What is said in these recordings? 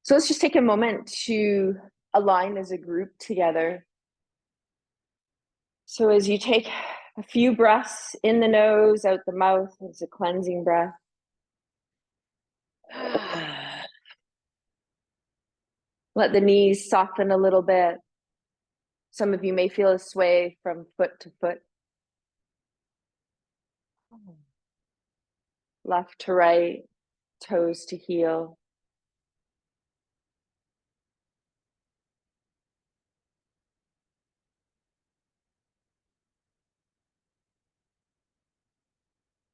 So let's just take a moment to align as a group together. So as you take a few breaths in the nose, out the mouth, as a cleansing breath. Let the knees soften a little bit. Some of you may feel a sway from foot to foot. Left to right, toes to heel.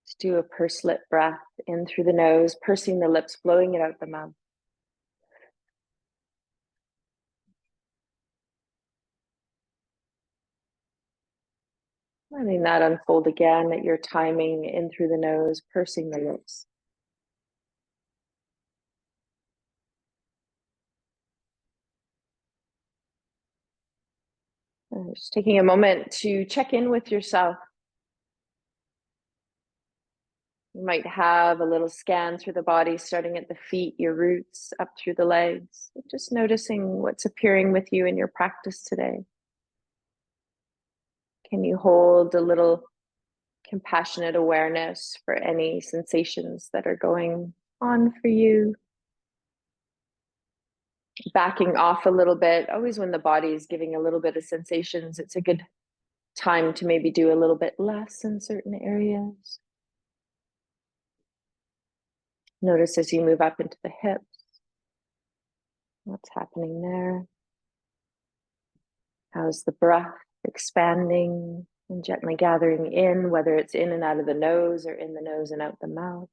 Let's do a pursed lip breath in through the nose, pursing the lips, blowing it out the mouth. Letting that unfold again at your timing, in through the nose, pursing the lips. Just taking a moment to check in with yourself. You might have a little scan through the body, starting at the feet, your roots, up through the legs. Just noticing what's appearing with you in your practice today. Can you hold a little compassionate awareness for any sensations that are going on for you? Backing off a little bit. Always when the body is giving a little bit of sensations, it's a good time to maybe do a little bit less in certain areas. Notice as you move up into the hips, what's happening there. How's the breath expanding and gently gathering in, whether it's in and out of the nose or in the nose and out the mouth.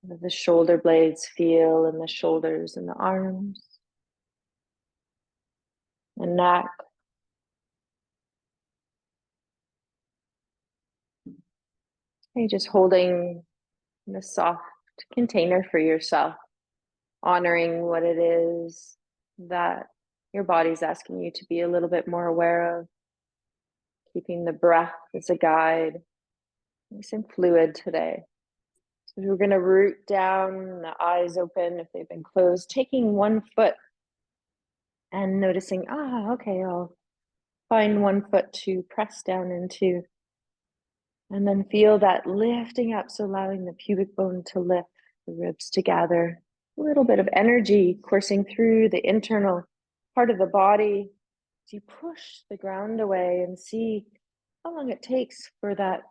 How do the shoulder blades feel in the shoulders and the arms, the neck. Okay, just holding the soft container for yourself, honoring what it is that your body's asking you to be a little bit more aware of, keeping the breath as a guide. Nice and fluid today. So we're going to root down, the eyes open if they've been closed, taking one foot and noticing, okay, I'll find one foot to press down into. And then feel that lifting up, so allowing the pubic bone to lift, the ribs to gather. A little bit of energy coursing through the internal part of the body. So you push the ground away and see how long it takes for that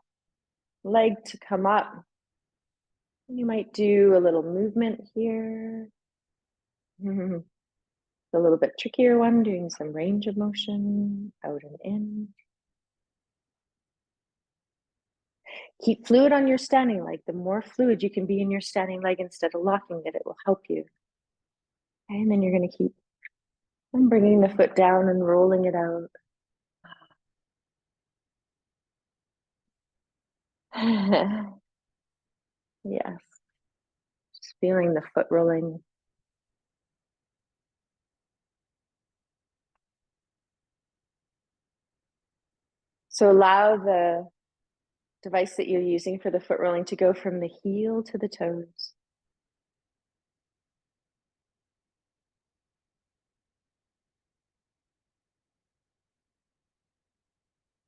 leg to come up. And you might do a little movement here. A little bit trickier one, doing some range of motion, out and in. Keep fluid on your standing leg. The more fluid you can be in your standing leg instead of locking it, it will help you. Okay, and then you're going to keep bringing the foot down and rolling it out. Yes. Just feeling the foot rolling. So allow the device that you're using for the foot rolling to go from the heel to the toes.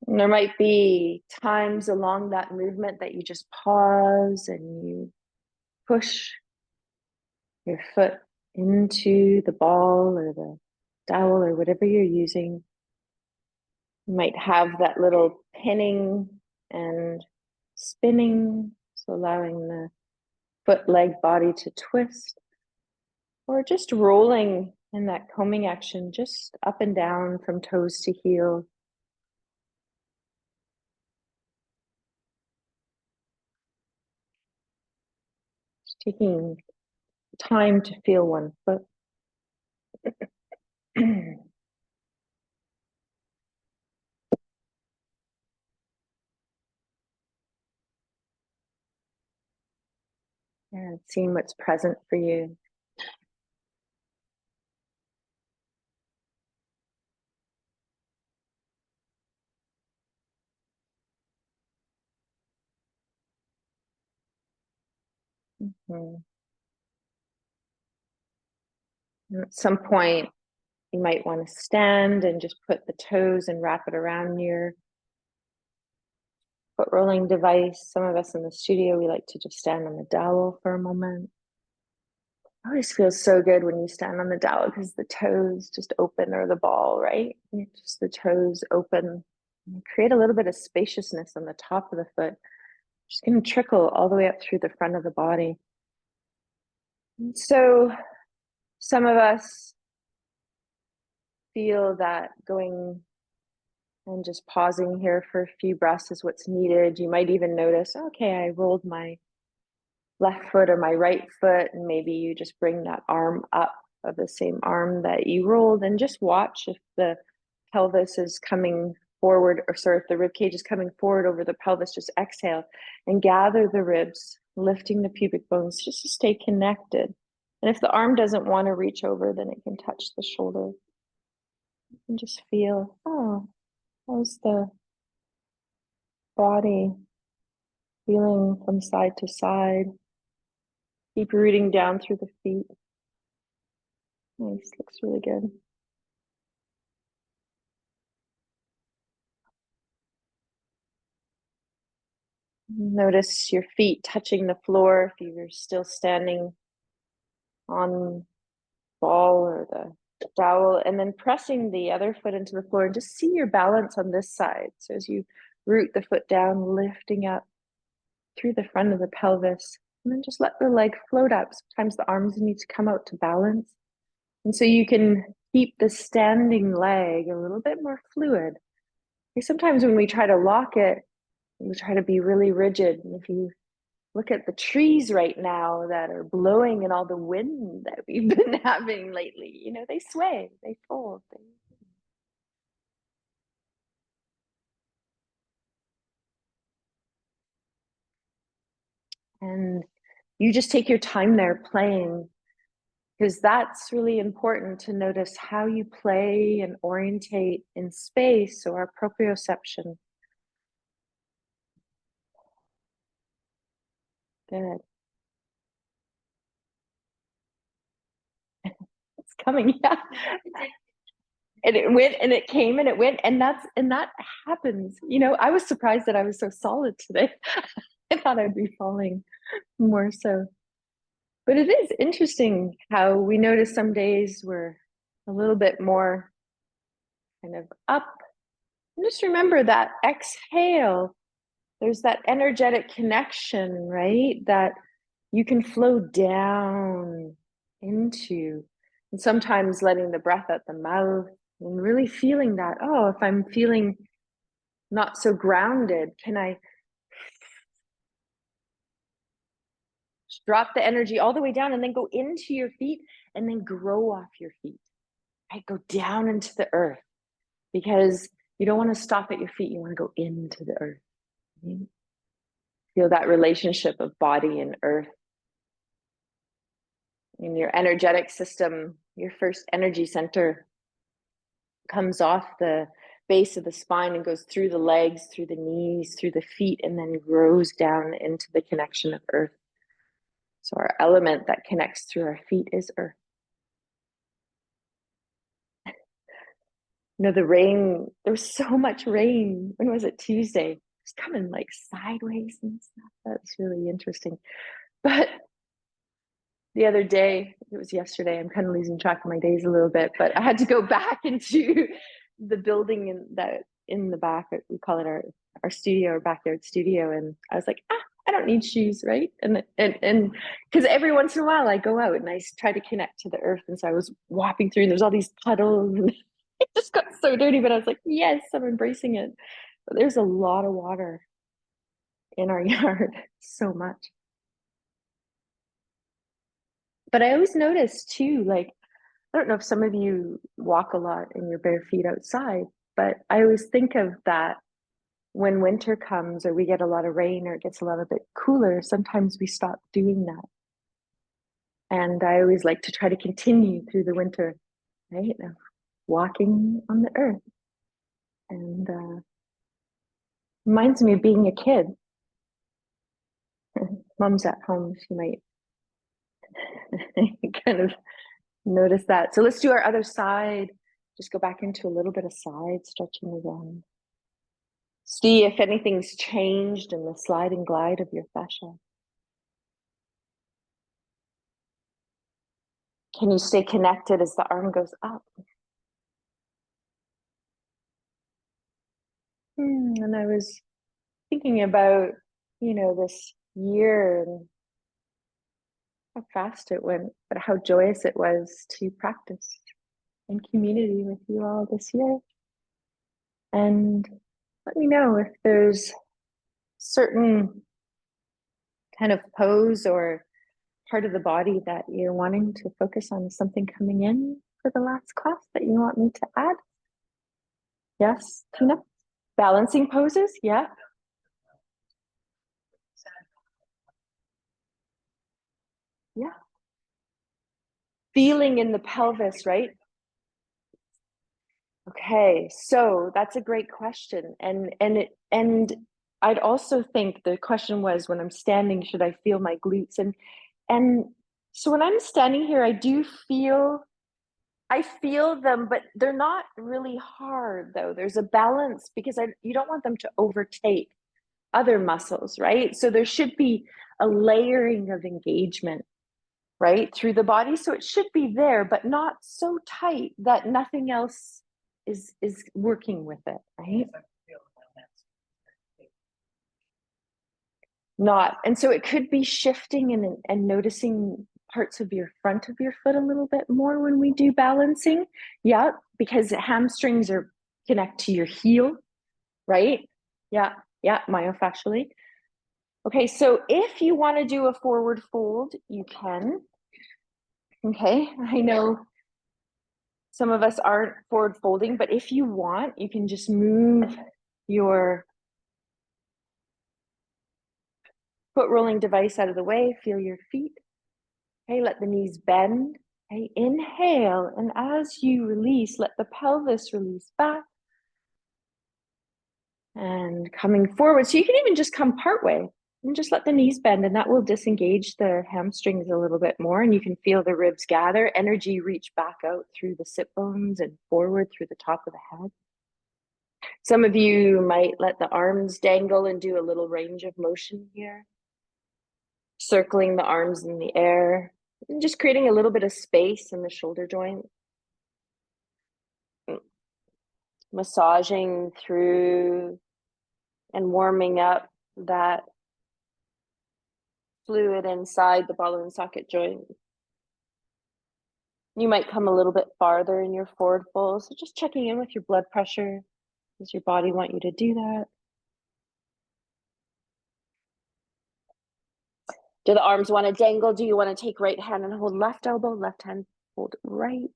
And there might be times along that movement that you just pause and you push your foot into the ball or the dowel or whatever you're using. You might have that little pinning and spinning, so allowing the foot, leg, body to twist, or just rolling in that combing action, just up and down from toes to heel. Just taking time to feel one foot. And seeing what's present for you. Mhm. And at some point, you might want to stand and just put the toes and wrap it around your foot rolling device. Some of us in the studio, we like to just stand on the dowel for a moment. It always feels so good when you stand on the dowel because the toes just open, or the ball, right? Just the toes open. And create a little bit of spaciousness on the top of the foot. Just going to trickle all the way up through the front of the body. And so some of us feel that going and just pausing here for a few breaths is what's needed. You might even notice, okay, I rolled my left foot or my right foot, and maybe you just bring that arm up of the same arm that you rolled, and just watch if the pelvis is coming forward, or sorry, if the rib cage is coming forward over the pelvis. Just exhale and gather the ribs, lifting the pubic bones just to stay connected. And if the arm doesn't want to reach over, then it can touch the shoulder. And just feel, oh, how's the body feeling from side to side? Keep rooting down through the feet. Nice, looks really good. Notice your feet touching the floor if you're still standing on ball or the dowel, and then pressing the other foot into the floor, and just see your balance on this side. So as you root the foot down, lifting up through the front of the pelvis, and then just let the leg float up. Sometimes the arms need to come out to balance. And so you can keep the standing leg a little bit more fluid. Sometimes when we try to lock it, we try to be really rigid. And if you look at the trees right now that are blowing in all the wind that we've been having lately, they sway, they fold. And you just take your time there playing, because that's really important to notice how you play and orientate in space. So our proprioception. Good. It's coming. Yeah. And it went and it came and it went, and that happens. I was surprised that I was so solid today. I thought I'd be falling more so. But it is interesting how we notice some days we're a little bit more kind of up. And just remember that exhale, there's that energetic connection, right? That you can flow down into. And sometimes letting the breath out the mouth and really feeling that, oh, if I'm feeling not so grounded, can I drop the energy all the way down and then go into your feet and then grow off your feet, right? Go down into the earth, because you don't want to stop at your feet. You want to go into the earth. Right? Feel that relationship of body and earth. In your energetic system, your first energy center comes off the base of the spine and goes through the legs, through the knees, through the feet, and then grows down into the connection of earth. So our element that connects through our feet is earth. The rain, there was so much rain. When was it? Tuesday. It's coming like sideways and stuff. That's really interesting. But the other day, it was yesterday, I'm kind of losing track of my days a little bit, but I had to go back into the building in the back. We call it our studio, our backyard studio. And I was like, I don't need shoes, right? And because every once in a while I go out and I try to connect to the earth. And so I was walking through and there's all these puddles and it just got so dirty, but I was like, yes, I'm embracing it. But there's a lot of water in our yard, so much. But I always notice too, like, I don't know if some of you walk a lot in your bare feet outside, but I always think of that when winter comes or we get a lot of rain or it gets a little bit cooler, sometimes we stop doing that. And I always like to try to continue through the winter, right? Of walking on the earth. And reminds me of being a kid. Mom's at home, she might kind of notice that. So let's do our other side. Just go back into a little bit of side stretching again. See if anything's changed in the slide and glide of your fascia. Can you stay connected as the arm goes up? And I was thinking about, this year and how fast it went, but how joyous it was to practice in community with you all this year. And let me know if there's certain kind of pose or part of the body that you're wanting to focus on. Something coming in for the last class that you want me to add? Yes, Tina? Balancing poses? Yeah. Yeah. Feeling in the pelvis, right? Okay, so that's a great question. And I'd also think the question was, when I'm standing, should I feel my glutes? And so when I'm standing here, I feel them, but they're not really hard though. There's a balance because you don't want them to overtake other muscles, right? So there should be a layering of engagement, right, through the body. So it should be there, but not so tight that nothing else is working with it, right? Not. And so it could be shifting and noticing parts of your front of your foot a little bit more when we do balancing. Yeah, because hamstrings are connect to your heel, right? Yeah, myofascially. Okay, so if you want to do a forward fold, you can. Okay, I know some of us aren't forward folding, but if you want, you can just move your foot rolling device out of the way, feel your feet. Okay, let the knees bend. Okay, inhale, and as you release, let the pelvis release back. And coming forward, so you can even just come part way and just let the knees bend, and that will disengage the hamstrings a little bit more, and you can feel the ribs gather, energy reach back out through the sit bones and forward through the top of the head. Some of you might let the arms dangle and do a little range of motion here, circling the arms in the air, and just creating a little bit of space in the shoulder joint. Massaging through and warming up that fluid inside the ball and socket joint. You might come a little bit farther in your forward fold, so just checking in with your blood pressure. Does your body want you to do that? Do the arms want to dangle? Do you want to take right hand and hold left elbow, left hand hold right?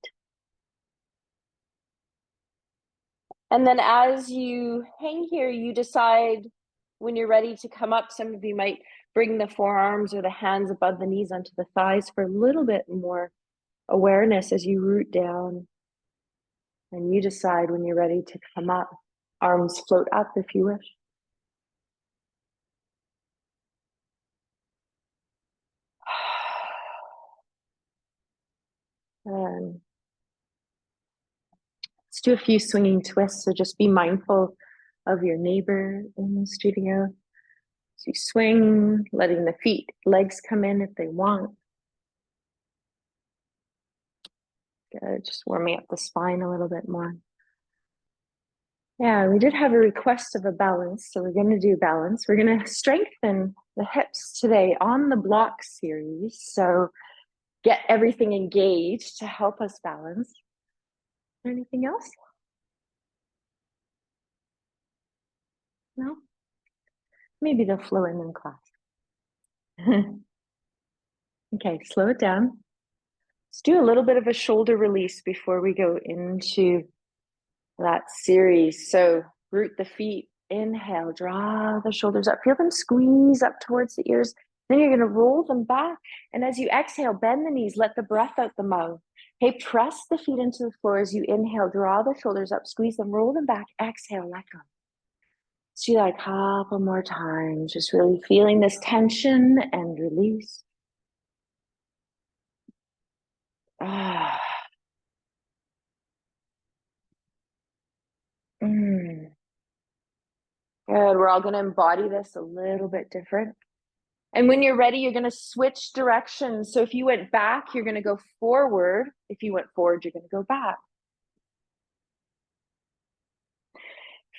And then as you hang here, you decide when you're ready to come up. Some of you might bring the forearms or the hands above the knees onto the thighs for a little bit more awareness as you root down. And you decide when you're ready to come up. Arms float up if you wish. And let's do a few swinging twists. So just be mindful of your neighbor in the studio. So you swing, letting the legs come in if they want. Good, just warming up the spine a little bit more. Yeah, we did have a request of a balance, so we're going to do balance. We're going to strengthen the hips today on the block series. So get everything engaged to help us balance. Anything else? No? Maybe they'll flow in class. Okay, slow it down. Let's do a little bit of a shoulder release before we go into that series. So root the feet, inhale, draw the shoulders up, feel them squeeze up towards the ears. Then you're going to roll them back. And as you exhale, bend the knees, let the breath out the mouth. Okay, press the feet into the floor as you inhale, draw the shoulders up, squeeze them, roll them back, exhale, let go. Let's do that a couple more times, just really feeling this tension and release. Ah. Mm. Good. We're all going to embody this a little bit different. And when you're ready, you're going to switch directions. So if you went back, you're going to go forward. If you went forward, you're going to go back.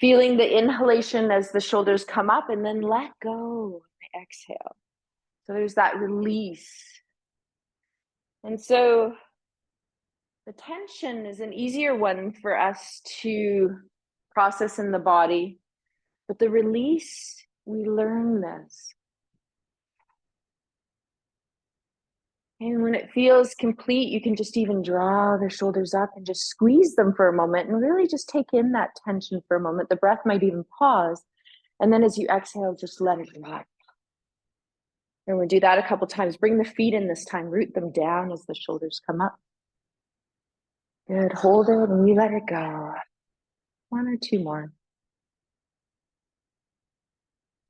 Feeling the inhalation as the shoulders come up, and then let go. Exhale. So there's that release. And so the tension is an easier one for us to process in the body, but the release, we learn this. And when it feels complete, you can just even draw the shoulders up and just squeeze them for a moment and really just take in that tension for a moment. The breath might even pause. And then as you exhale, just let it drop. And we'll do that a couple times. Bring the feet in this time. Root them down as the shoulders come up. Good. Hold it and you let it go. One or two more.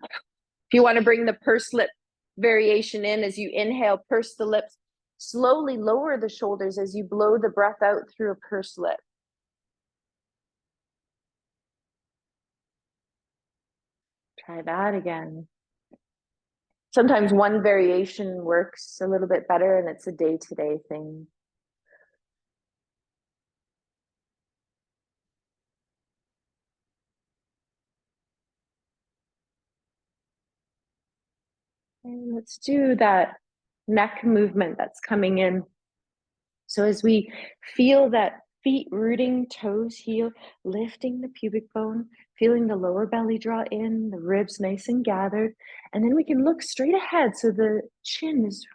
If you want to bring the pursed lip variation in, as you inhale, purse the lips. Slowly lower the shoulders as you blow the breath out through a pursed lip. Try that again. Sometimes one variation works a little bit better, and it's a day-to-day thing. And let's do that neck movement that's coming in. So as we feel that feet rooting, toes heel, lifting the pubic bone, feeling the lower belly draw in, the ribs nice and gathered, and then we can look straight ahead so the chin is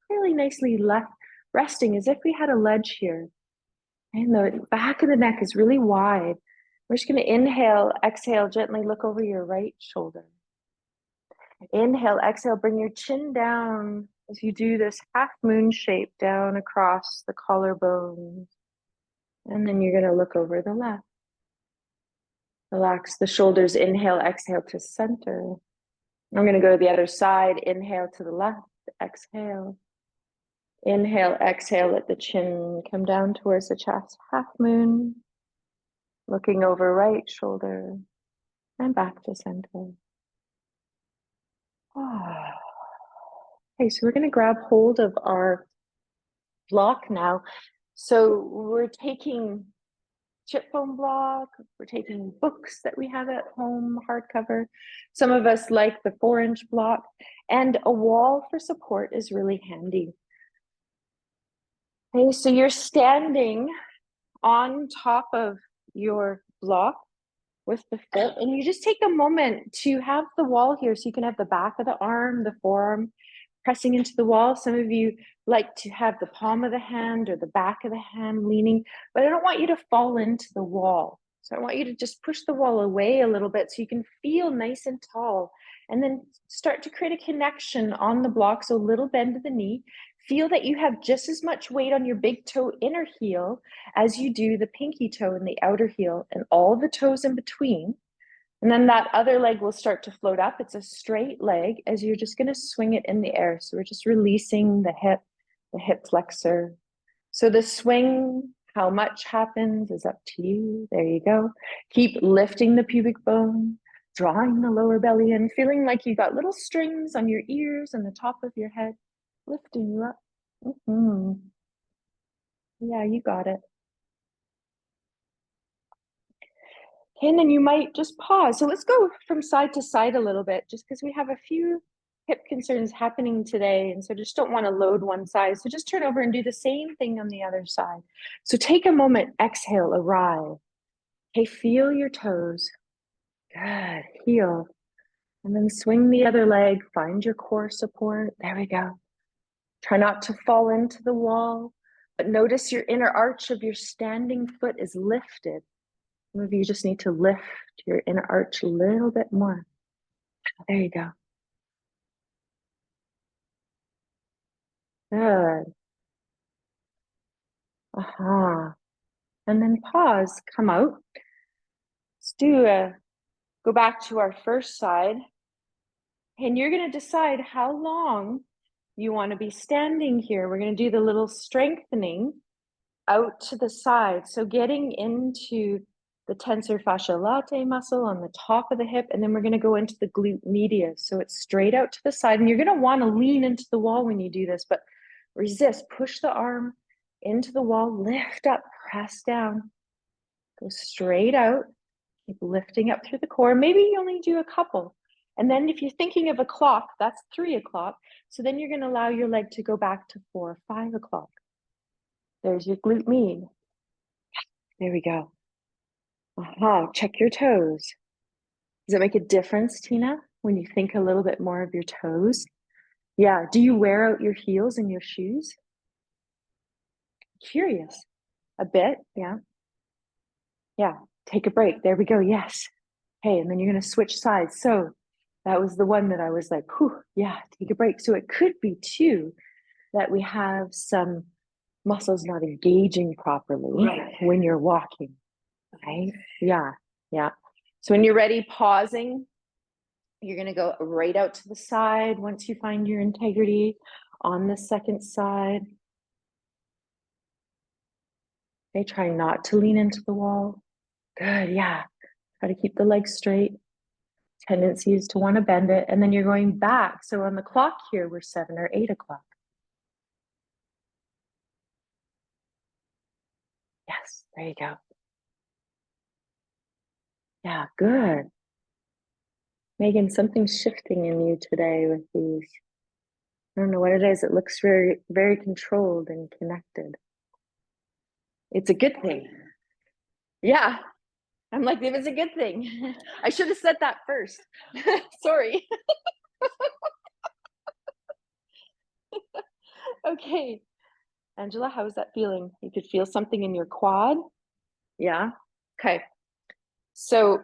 really nicely left, resting as if we had a ledge here. And the back of the neck is really wide. We're just going to inhale, exhale, gently look over your right shoulder. Inhale, exhale, bring your chin down as you do this half moon shape down across the collarbones. And then you're going to look over the left. Relax the shoulders, inhale, exhale to center. I'm going to go to the other side, inhale to the left, exhale. Inhale, exhale, let the chin come down towards the chest, half moon. Looking over right shoulder and back to center. Okay, so we're going to grab hold of our block now. So we're taking chip foam block, we're taking books that we have at home, hardcover. Some of us like the 4-inch block, and a wall for support is really handy. Okay, so you're standing on top of your block with the foot, and you just take a moment to have the wall here so you can have the back of the arm, the forearm pressing into the wall. Some of you like to have the palm of the hand or the back of the hand leaning, but I don't want you to fall into the wall. So I want you to just push the wall away a little bit so you can feel nice and tall, and then start to create a connection on the block. So a little bend of the knee. Feel that you have just as much weight on your big toe inner heel as you do the pinky toe in the outer heel and all the toes in between. And then that other leg will start to float up. It's a straight leg as you're just going to swing it in the air. So we're just releasing the hip flexor. So the swing, how much happens is up to you. There you go. Keep lifting the pubic bone, drawing the lower belly in, feeling like you've got little strings on your ears and the top of your head, lifting you up. Yeah, you got it. And then you might just pause. So let's go from side to side a little bit, just because we have a few hip concerns happening today. And so just don't want to load one side. So just turn over and do the same thing on the other side. So take a moment, exhale, arrive. Okay, feel your toes. Good, heel. And then swing the other leg, find your core support. There we go. Try not to fall into the wall, but notice your inner arch of your standing foot is lifted. Some of you just need to lift your inner arch a little bit more. There you go. Good. And then pause, come out. Let's go back to our first side. And you're going to decide how long you want to be standing here. We're going to do the little strengthening. out to the side. So getting into the tensor fasciae latae muscle on the top of the hip, and then we're going to go into the glute medius. So it's straight out to the side, and you're going to want to lean into the wall when you do this, but resist, push the arm into the wall, lift up, press down, go straight out, keep lifting up through the core. Maybe you only do a couple. And then if you're thinking of a clock, that's 3 o'clock. So then you're going to allow your leg to go back to 4 or 5 o'clock. There's your glute med. There we go. Check your toes. Does it make a difference, Tina, when you think a little bit more of your toes? Yeah. Do you wear out your heels in your shoes? Curious. A bit. Yeah. Yeah. Take a break. There we go. Yes. Okay. And then you're going to switch sides. So that was the one that I was like, whew, yeah, take a break. So it could be too that we have some muscles not engaging properly when you're walking, right? Yeah. Yeah. So when you're ready, pausing, you're going to go right out to the side once you find your integrity on the second side. Okay, try not to lean into the wall. Good, yeah. Try to keep the legs straight. Tendency is to want to bend it, and then you're going back. So on the clock here, we're 7 or 8 o'clock. Yes, there you go. Yeah, good. Megan, something's shifting in you today with these. I don't know what it is. It looks very, very controlled and connected. It's a good thing. Yeah. I'm like, it was a good thing. I should have said that first. Sorry. Okay. Angela, how's that feeling? You could feel something in your quad? Yeah. Okay. So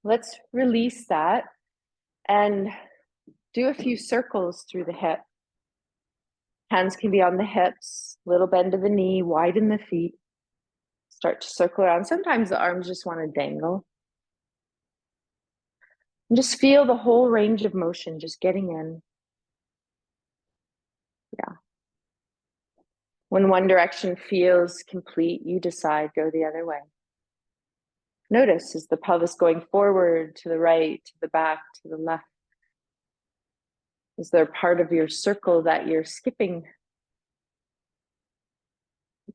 let's release that and do a few circles through the hip. Hands can be on the hips, little bend of the knee, widen the feet. Start to circle around. Sometimes the arms just want to dangle. And just feel the whole range of motion just getting in. Yeah. When one direction feels complete, you decide, go the other way. Notice, is the pelvis going forward, to the right, to the back, to the left? Is there part of your circle that you're skipping?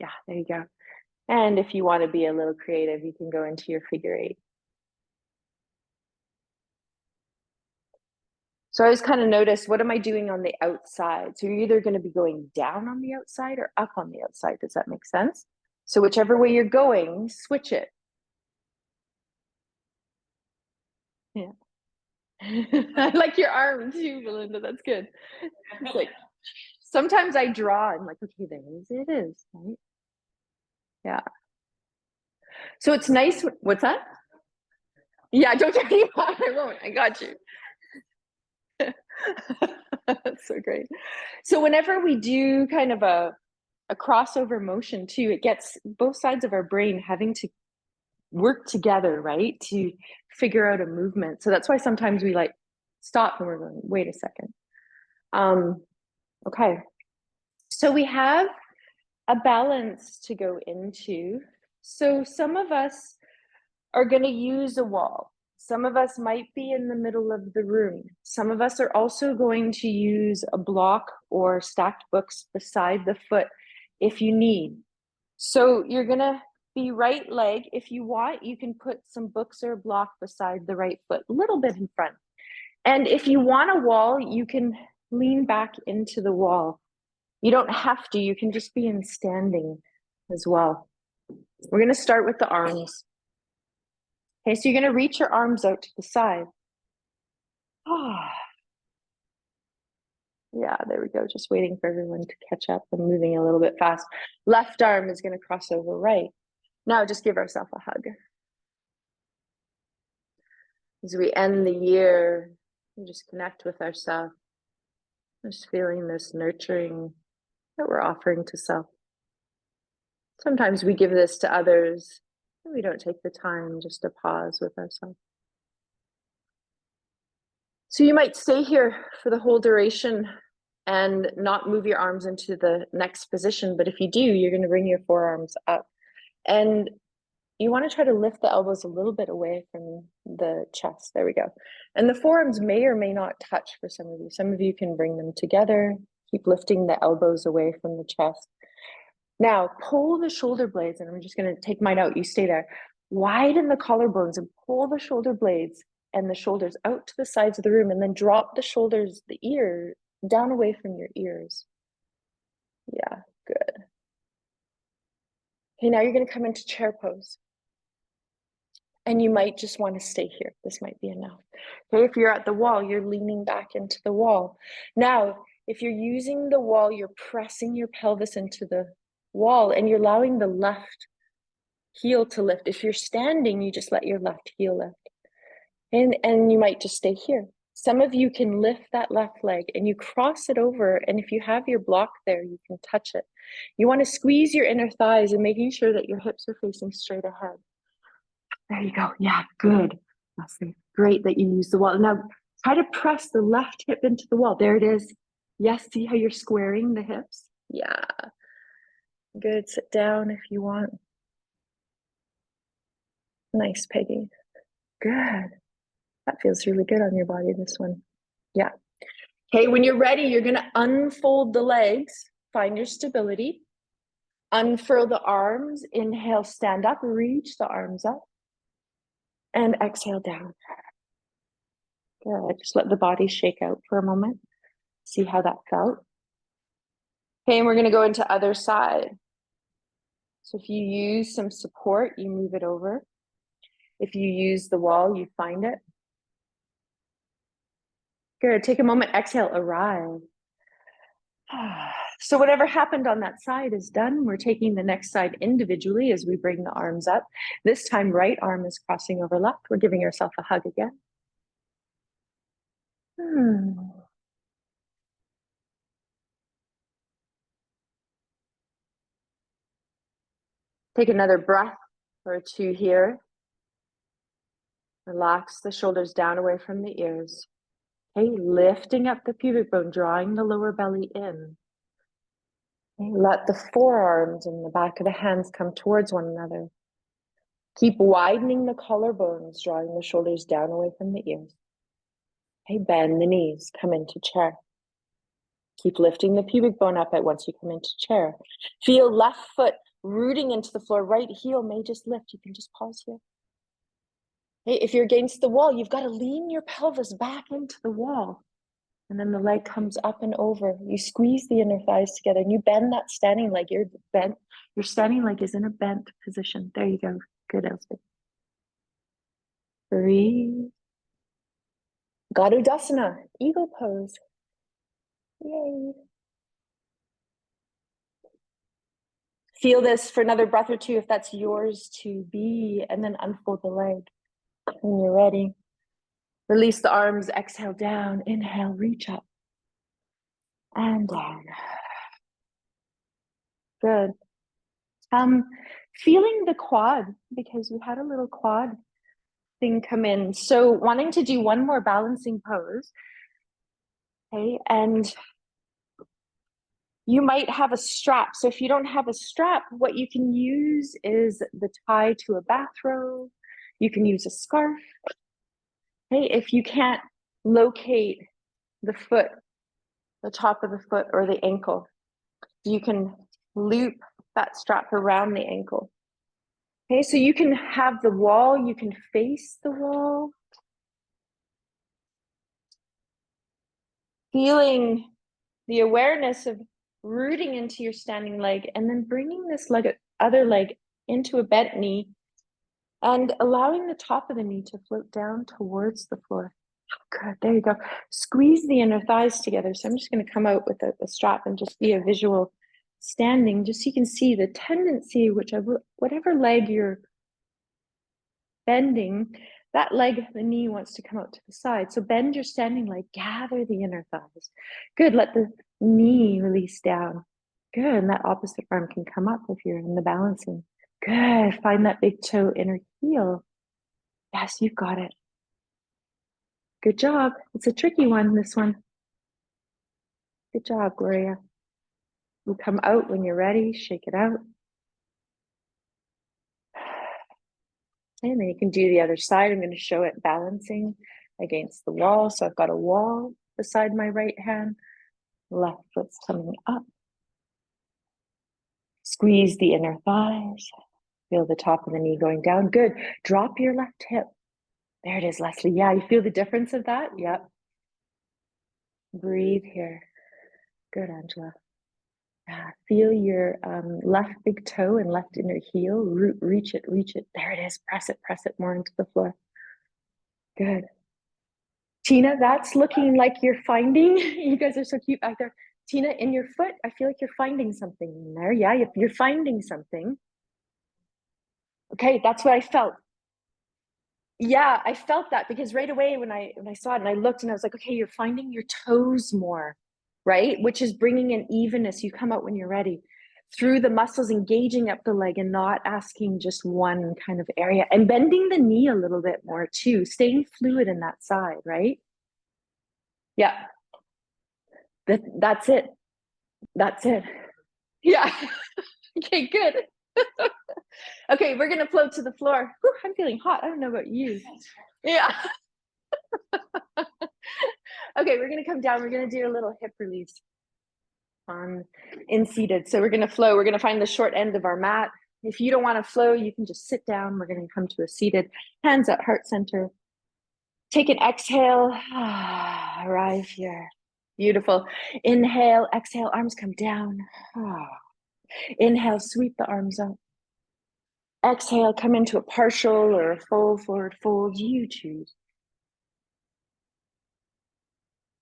Yeah, there you go. And if you want to be a little creative, you can go into your figure 8. So I always kind of notice, what am I doing on the outside? So you're either going to be going down on the outside or up on the outside. Does that make sense? So whichever way you're going, switch it. Yeah. I like your arm too, Belinda. That's good. It's like, sometimes I draw. I'm like, okay, there it is, right? Yeah. So it's nice. What's that? Yeah, don't tell me about it. I won't. I got you. That's so great. So whenever we do kind of a crossover motion too, it gets both sides of our brain having to work together, right? To figure out a movement. So that's why sometimes we like stop and we're going, wait a second. Okay. So we have a balance to go into. So some of us are going to use a wall. Some of us might be in the middle of the room. Some of us are also going to use a block or stacked books beside the foot if you need. So you're going to be right leg. If you want, you can put some books or a block beside the right foot, a little bit in front. And if you want a wall, you can lean back into the wall. You don't have to, you can just be in standing as well. We're going to start with the arms. Okay, so you're going to reach your arms out to the side. Yeah, there we go. Just waiting for everyone to catch up. I'm moving a little bit fast. Left arm is going to cross over right. Now just give ourselves a hug. As we end the year, we just connect with ourselves. Just feeling this nurturing that we're offering to self. Sometimes we give this to others, and we don't take the time just to pause with ourselves. So you might stay here for the whole duration and not move your arms into the next position. But if you do, you're going to bring your forearms up. And you want to try to lift the elbows a little bit away from the chest. There we go. And the forearms may or may not touch for some of you. Some of you can bring them together. Keep lifting the elbows away from the chest. Now, pull the shoulder blades, and I'm just going to take mine out. You stay there. Widen the collarbones and pull the shoulder blades and the shoulders out to the sides of the room, and then drop the shoulders, the ear, down away from your ears. Yeah, good. Okay, now you're going to come into chair pose. And you might just want to stay here. This might be enough. Okay, if you're at the wall, you're leaning back into the wall. Now, if you're using the wall, you're pressing your pelvis into the wall and you're allowing the left heel to lift. If you're standing, you just let your left heel lift. And you might just stay here. Some of you can lift that left leg and you cross it over. And if you have your block there, you can touch it. You want to squeeze your inner thighs and making sure that your hips are facing straight ahead. There you go. Yeah, good. That's great that you use the wall. Now try to press the left hip into the wall. There it is. Yes, see how you're squaring the hips? Yeah. Good. Sit down if you want. Nice, Peggy. Good. That feels really good on your body, this one. Yeah. Okay, when you're ready, you're going to unfold the legs. Find your stability. Unfurl the arms. Inhale, stand up. Reach the arms up. And exhale down. Good. Just let the body shake out for a moment. See how that felt. Okay, and we're going to go into other side. So if you use some support, you move it over. If you use the wall, you find it. Good. Take a moment. Exhale. Arrive. So whatever happened on that side is done. We're taking the next side individually as we bring the arms up. This time, right arm is crossing over left. We're giving ourselves a hug again. Take another breath or two here. Relax the shoulders down away from the ears. Okay, lifting up the pubic bone, drawing the lower belly in. Okay, let the forearms and the back of the hands come towards one another. Keep widening the collarbones, drawing the shoulders down away from the ears. Okay, bend the knees, come into chair. Keep lifting the pubic bone up once you come into chair. Feel left foot rooting into the floor. Right heel may just lift. You can just pause here. Okay, if you're against the wall, you've got to lean your pelvis back into the wall. And then the leg comes up and over. You squeeze the inner thighs together and you bend that standing leg. You're bent. Your standing leg is in a bent position. There you go. Good, Elspeth. Breathe. Garudasana, eagle pose. Yay. Feel this for another breath or two if that's yours to be, and then unfold the leg when you're ready. Release the arms, exhale down, inhale, reach up and down. Good. Feeling the quad, because we had a little quad thing come in. So wanting to do one more balancing pose. Okay, and you might have a strap. So if you don't have a strap, what you can use is the tie to a bathrobe. You can use a scarf. Okay, if you can't locate the foot, the top of the foot or the ankle, you can loop that strap around the ankle. Okay, so you can have the wall, you can face the wall. Feeling the awareness of rooting into your standing leg and then bringing this other leg into a bent knee and allowing the top of the knee to float down towards the floor. Good, there you go. Squeeze the inner thighs together. So I'm just going to come out with the strap and just be a visual standing, just so you can see the tendency, whatever leg you're bending, that leg, the knee wants to come out to the side. So bend your standing leg, gather the inner thighs. Good, let the knee release down. Good, and that opposite arm can come up if you're in the balancing. Good, find that big toe inner heel. Yes, you've got it. Good job. It's a tricky one, this one. Good job, Gloria. You come out when you're ready, shake it out. And then you can do the other side. I'm going to show it balancing against the wall. So I've got a wall beside my right hand. Left foot's coming up. Squeeze the inner thighs. Feel the top of the knee going down. Good. Drop your left hip. There it is, Leslie. Yeah, you feel the difference of that? Yep. Breathe here. Good, Angela. Feel your left big toe and left inner heel. Reach it, reach it. There it is. Press it more into the floor. Good. Tina, that's looking like you're finding, you guys are so cute back there. Tina, in your foot, I feel like you're finding something in there. Yeah, you're finding something. Okay, that's what I felt. Yeah, I felt that because right away when I saw it and I looked and I was like, okay, you're finding your toes more, right? Which is bringing an evenness. You come out when you're ready through the muscles, engaging up the leg and not asking just one kind of area and bending the knee a little bit more too, staying fluid in that side, right? Yeah, that's it. That's it. Yeah. Okay, good. Okay, we're gonna float to the floor. Whew, I'm feeling hot. I don't know about you. Yeah. Okay, we're gonna come down. We're gonna do a little hip release on in seated. So we're gonna flow. We're gonna find the short end of our mat. If you don't want to flow, you can just sit down. We're gonna come to a seated, hands at heart center. Take an exhale. Arrive here. Beautiful. Inhale, exhale, arms come down. Inhale, sweep the arms up. Exhale, come into a partial or a full forward fold. You choose.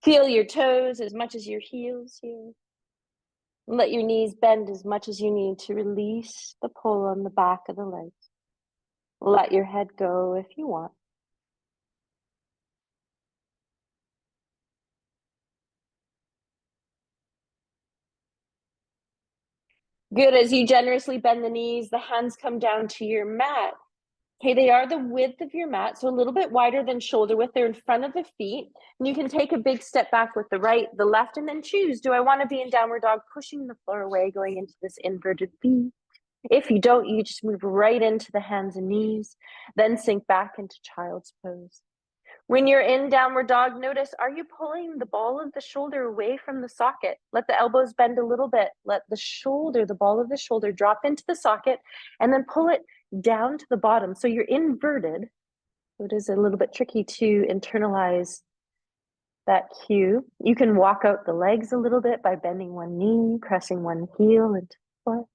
Feel your toes as much as your heels here. Let your knees bend as much as you need to release the pull on the back of the legs. Let your head go if you want. Good. As you generously bend the knees, the hands come down to your mat. Okay, they are the width of your mat, so a little bit wider than shoulder width. They're in front of the feet. And you can take a big step back with the right, the left, and then choose. Do I want to be in downward dog, pushing the floor away, going into this inverted V? If you don't, you just move right into the hands and knees, then sink back into child's pose. When you're in downward dog, notice, are you pulling the ball of the shoulder away from the socket? Let the elbows bend a little bit. Let the shoulder, the ball of the shoulder, drop into the socket and then pull it down to the bottom. So you're inverted. So it is a little bit tricky to internalize that cue. You can walk out the legs a little bit by bending one knee, pressing one heel into the floor.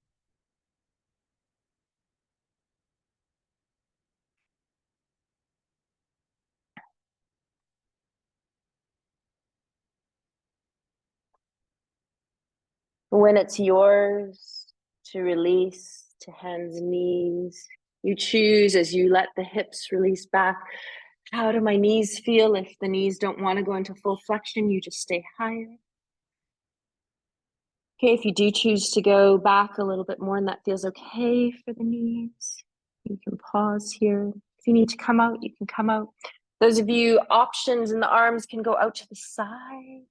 When it's yours to release to hands and knees, you choose as you let the hips release back. How do my knees feel? If the knees don't want to go into full flexion, you just stay higher. Okay, if you do choose to go back a little bit more and that feels okay for the knees, you can pause here. If you need to come out, you can come out. Those of you options in the arms can go out to the side,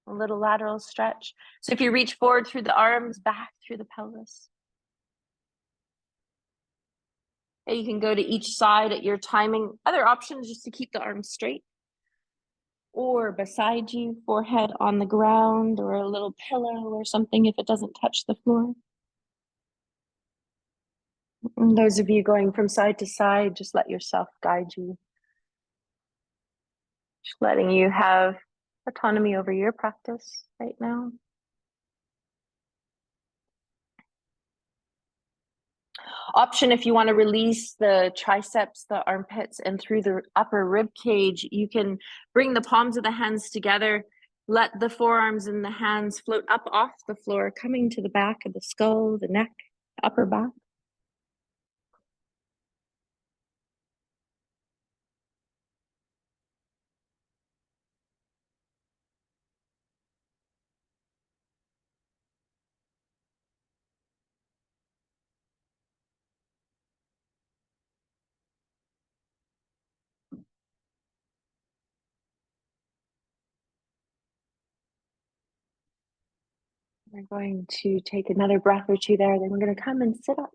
a little lateral stretch. So if you reach forward through the arms, back through the pelvis. And you can go to each side at your timing. Other options just to keep the arms straight. Or beside you, forehead on the ground, or a little pillow or something if it doesn't touch the floor. And those of you going from side to side, just let yourself guide you. Just letting you have autonomy over your practice right now. Option if you want to release the triceps, the armpits, and through the upper rib cage, you can bring the palms of the hands together. Let the forearms and the hands float up off the floor, coming to the back of the skull, the neck, upper back. We're going to take another breath or two there. Then we're going to come and sit up.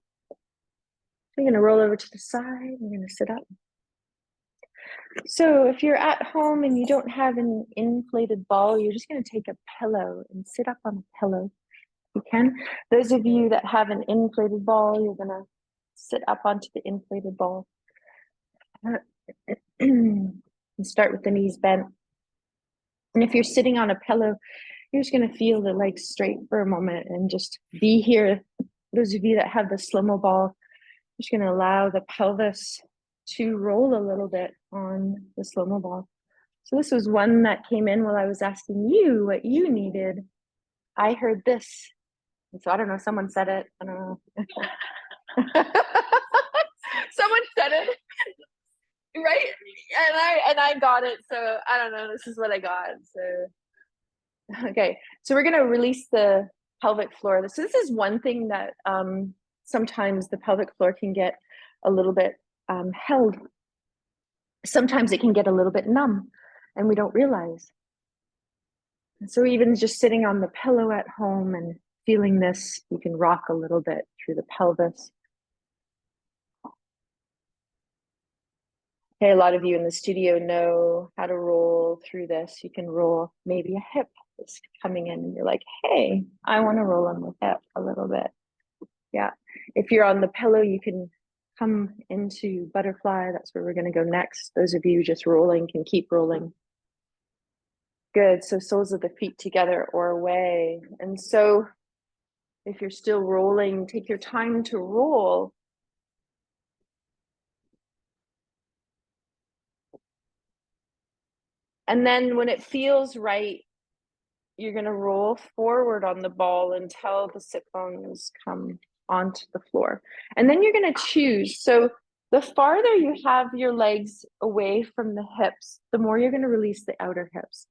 We're going to roll over to the side. We're going to sit up. So if you're at home and you don't have an inflated ball, you're just going to take a pillow and sit up on a pillow. You can. Those of you that have an inflated ball, you're going to sit up onto the inflated ball. And start with the knees bent. And if you're sitting on a pillow, you're just going to feel the legs straight for a moment and just be here. Those of you that have the slow-mo ball, just going to allow the pelvis to roll a little bit on the slow-mo ball. So this was one that came in while I was asking you what you needed. I heard this. And so I don't know, someone said it. I don't know. Someone said it. Right? And I got it. So I don't know. This is what I got. So okay. So we're gonna release the pelvic floor. So this is one thing that sometimes the pelvic floor can get a little bit held. Sometimes it can get a little bit numb and we don't realize. And so even just sitting on the pillow at home and feeling this, you can rock a little bit through the pelvis. Okay, a lot of you in the studio know how to roll through this. You can roll maybe a hip is coming in and you're like, hey, I want to roll on the hip a little bit. Yeah. If you're on the pillow, you can come into butterfly. That's where we're going to go next. Those of you just rolling can keep rolling. Good. So soles of the feet together or away. And so if you're still rolling, take your time to roll. And then when it feels right, you're going to roll forward on the ball until the sit bones come onto the floor. And then you're going to choose. So the farther you have your legs away from the hips, the more you're going to release the outer hips.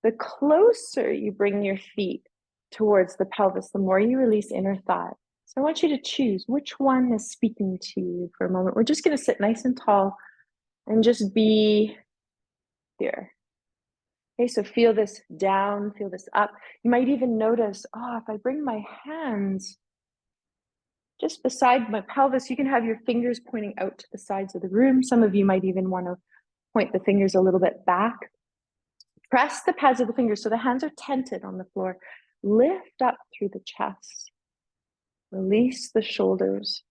The closer you bring your feet towards the pelvis, the more you release inner thigh. So I want you to choose which one is speaking to you for a moment. We're just going to sit nice and tall and just be here. Okay, so feel this down, feel this up. You might even notice, oh, if I bring my hands just beside my pelvis, you can have your fingers pointing out to the sides of the room. Some of you might even want to point the fingers a little bit back. Press the pads of the fingers so the hands are tented on the floor. Lift up through the chest. Release the shoulders.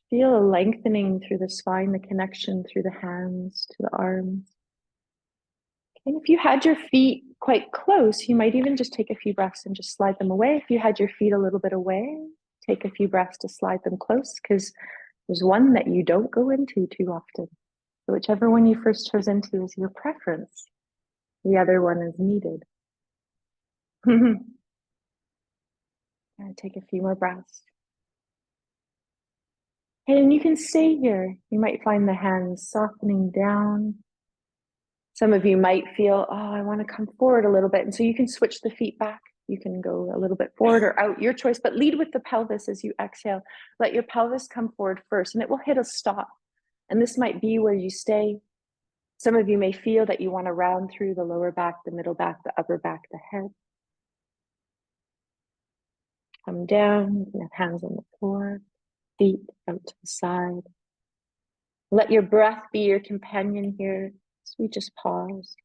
Feel a lengthening through the spine, the connection through the hands to the arms. And if you had your feet quite close, you might even just take a few breaths and just slide them away. If you had your feet a little bit away, take a few breaths to slide them close, because there's one that you don't go into too often. So whichever one you first chose into is your preference. The other one is needed. Take a few more breaths. And you can stay here. You might find the hands softening down. Some of you might feel, oh, I want to come forward a little bit. And so you can switch the feet back. You can go a little bit forward or out, your choice, but lead with the pelvis as you exhale. Let your pelvis come forward first and it will hit a stop. And this might be where you stay. Some of you may feel that you want to round through the lower back, the middle back, the upper back, the head. Come down, you have hands on the floor, feet out to the side. Let your breath be your companion here. So we just pause.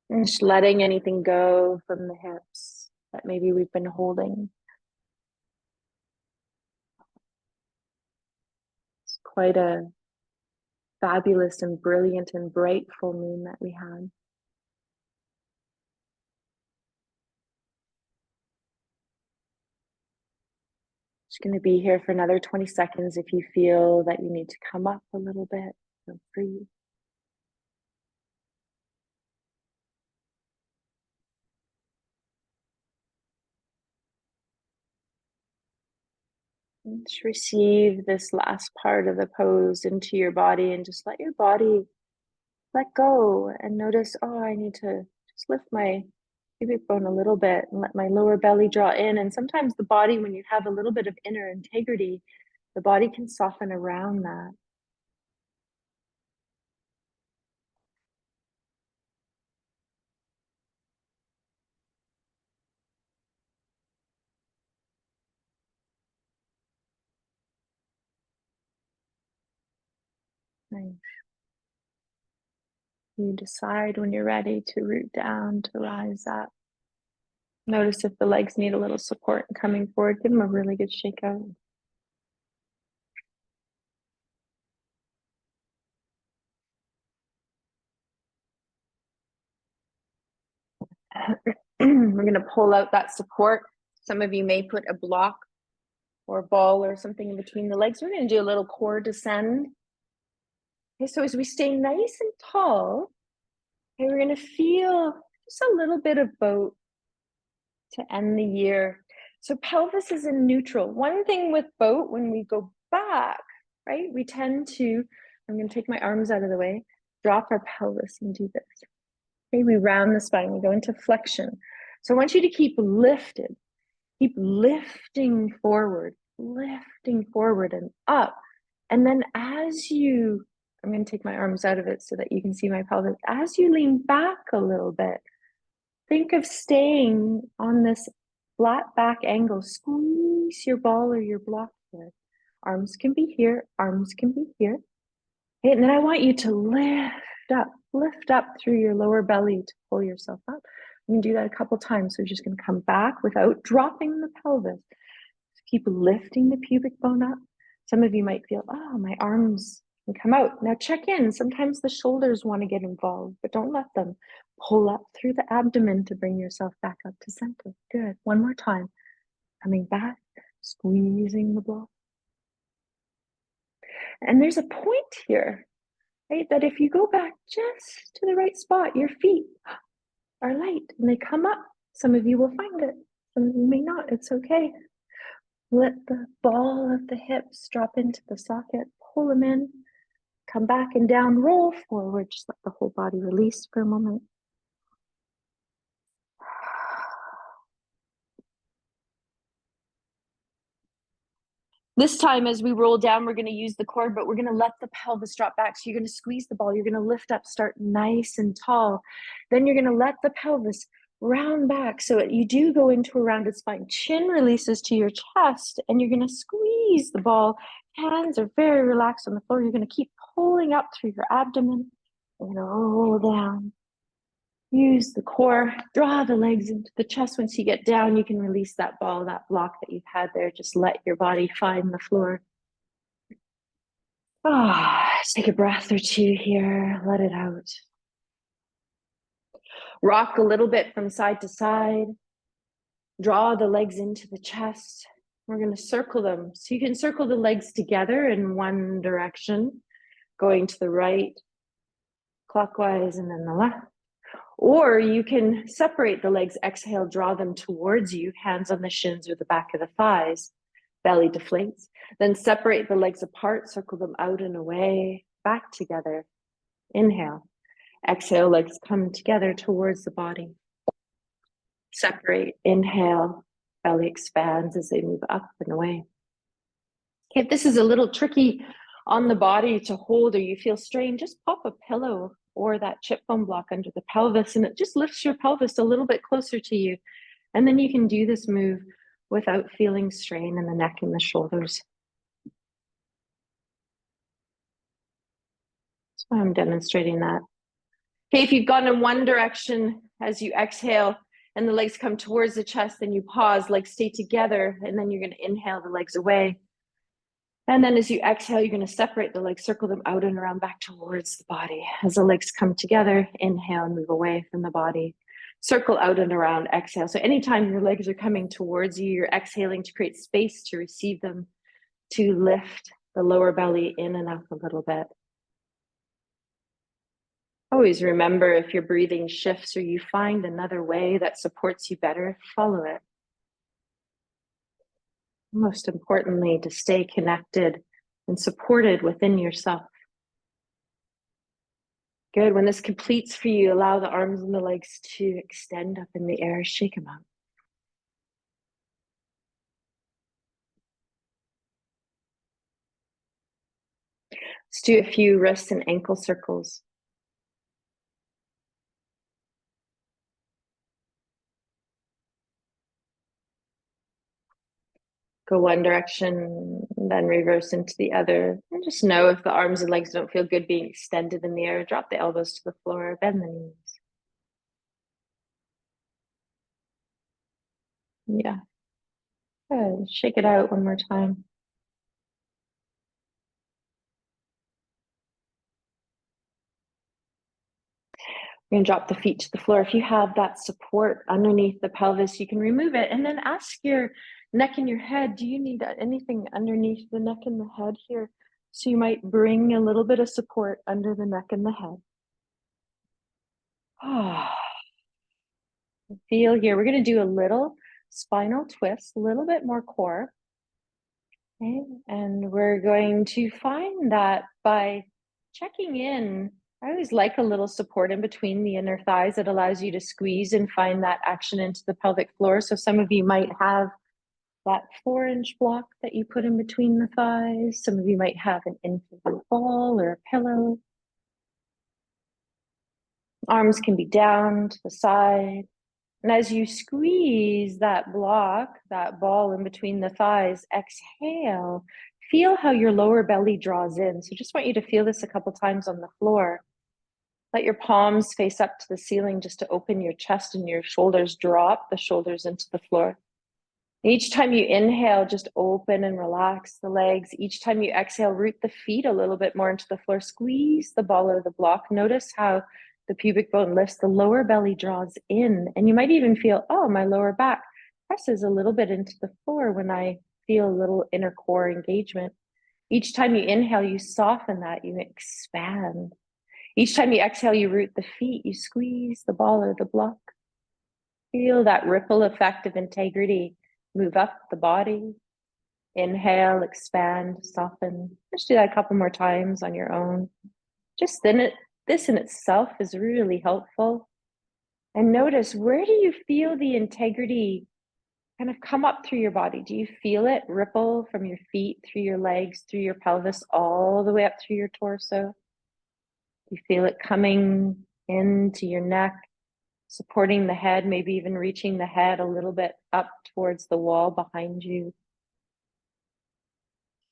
And just letting anything go from the hips that maybe we've been holding. It's quite a fabulous and brilliant and bright full moon that we had. Just going to be here for another 20 seconds. If you feel that you need to come up a little bit, feel free. And just receive this last part of the pose into your body and just let your body let go and notice, oh, I need to just lift my pubic bone a little bit and let my lower belly draw in. And sometimes the body, when you have a little bit of inner integrity, the body can soften around that. Nice. You decide when you're ready to root down, to rise up. Notice if the legs need a little support and coming forward, give them a really good shake out. We're going to pull out that support. Some of you may put a block or a ball or something in between the legs. We're going to do a little core descend. Okay, so as we stay nice and tall, okay, we're going to feel just a little bit of boat to end the year. So pelvis is in neutral. One thing with boat, when we go back, right, we tend to, I'm going to take my arms out of the way, drop our pelvis and do this. Okay, we round the spine, we go into flexion. So I want you to keep lifted, keep lifting forward and up. And then as you, I'm going to take my arms out of it so that you can see my pelvis. As you lean back a little bit, think of staying on this flat back angle. Squeeze your ball or your block here. Arms can be here, arms can be here. Okay, and then I want you to lift up through your lower belly to pull yourself up. You can do that a couple times. So you're just going to come back without dropping the pelvis. Keep lifting the pubic bone up. Some of you might feel, oh, my arms can come out. Now check in. Sometimes the shoulders want to get involved, but don't let them. Pull up through the abdomen to bring yourself back up to center. Good. One more time. Coming back, squeezing the block. And there's a point here, right? That if you go back just to the right spot, your feet are light and they come up. Some of you will find it. Some of you may not. It's okay. Let the ball of the hips drop into the socket. Pull them in. Come back and down. Roll forward. Just let the whole body release for a moment. This time, as we roll down, we're going to use the core, but we're going to let the pelvis drop back. So you're going to squeeze the ball. You're going to lift up, start nice and tall. Then you're going to let the pelvis round back. So you do go into a rounded spine. Chin releases to your chest, and you're going to squeeze the ball. Hands are very relaxed on the floor. You're going to keep pulling up through your abdomen. You're going to roll down. Use the core, draw the legs into the chest. Once you get down, you can release that ball, that block that you've had there. Just let your body find the floor. Take a breath or two here. Let it out. Rock a little bit from side to side. Draw the legs into the chest. We're going to circle them. So you can circle the legs together in one direction, going to the right, clockwise, and then the left. Or you can separate the legs, exhale, draw them towards you, hands on the shins or the back of the thighs, belly deflates. Then separate the legs apart, circle them out and away, back together. Inhale. Exhale, legs come together towards the body. Separate, inhale, belly expands as they move up and away. Okay, if this is a little tricky on the body to hold or you feel strain, just pop a pillow or that chip bone block under the pelvis and it just lifts your pelvis a little bit closer to you. And then you can do this move without feeling strain in the neck and the shoulders. That's why I'm demonstrating that. Okay, if you've gone in one direction as you exhale and the legs come towards the chest, then you pause, legs stay together, and then you're going to inhale the legs away. And then as you exhale, you're going to separate the legs, circle them out and around back towards the body. As the legs come together, inhale and move away from the body. Circle out and around, exhale. So anytime your legs are coming towards you, you're exhaling to create space to receive them, to lift the lower belly in and up a little bit. Always remember, if your breathing shifts or you find another way that supports you better, follow it. Most importantly, to stay connected and supported within yourself. Good. When this completes for you, allow the arms and the legs to extend up in the air. Shake them out. Let's do a few wrist and ankle circles. Go one direction, then reverse into the other. And just know if the arms and legs don't feel good being extended in the air, drop the elbows to the floor, bend the knees. Yeah. Good. Shake it out one more time. You're going to drop the feet to the floor. If you have that support underneath the pelvis, you can remove it and then ask your neck and your head, do you need anything underneath the neck and the head here? So you might bring a little bit of support under the neck and the head. Feel here. We're going to do a little spinal twist, a little bit more core. Okay. And we're going to find that by checking in. I always like a little support in between the inner thighs that allows you to squeeze and find that action into the pelvic floor. So some of you might have that 4-inch block that you put in between the thighs. Some of you might have an inflatable ball or a pillow. Arms can be down to the side. And as you squeeze that block, that ball in between the thighs, exhale, feel how your lower belly draws in. So just want you to feel this a couple times on the floor. Let your palms face up to the ceiling just to open your chest and your shoulders, drop the shoulders into the floor. Each time you inhale, just open and relax the legs. Each time you exhale, root the feet a little bit more into the floor. Squeeze the ball or the block. Notice how the pubic bone lifts, the lower belly draws in. And you might even feel, oh, my lower back presses a little bit into the floor when I feel a little inner core engagement. Each time you inhale, you soften that, you expand. Each time you exhale, you root the feet, you squeeze the ball or the block. Feel that ripple effect of integrity move up the body. Inhale, expand, soften. Just do that a couple more times on your own. Just this in itself is really helpful. And notice, where do you feel the integrity kind of come up through your body? Do you feel it ripple from your feet, through your legs, through your pelvis, all the way up through your torso? Do you feel it coming into your neck, supporting the head, maybe even reaching the head a little bit up towards the wall behind you?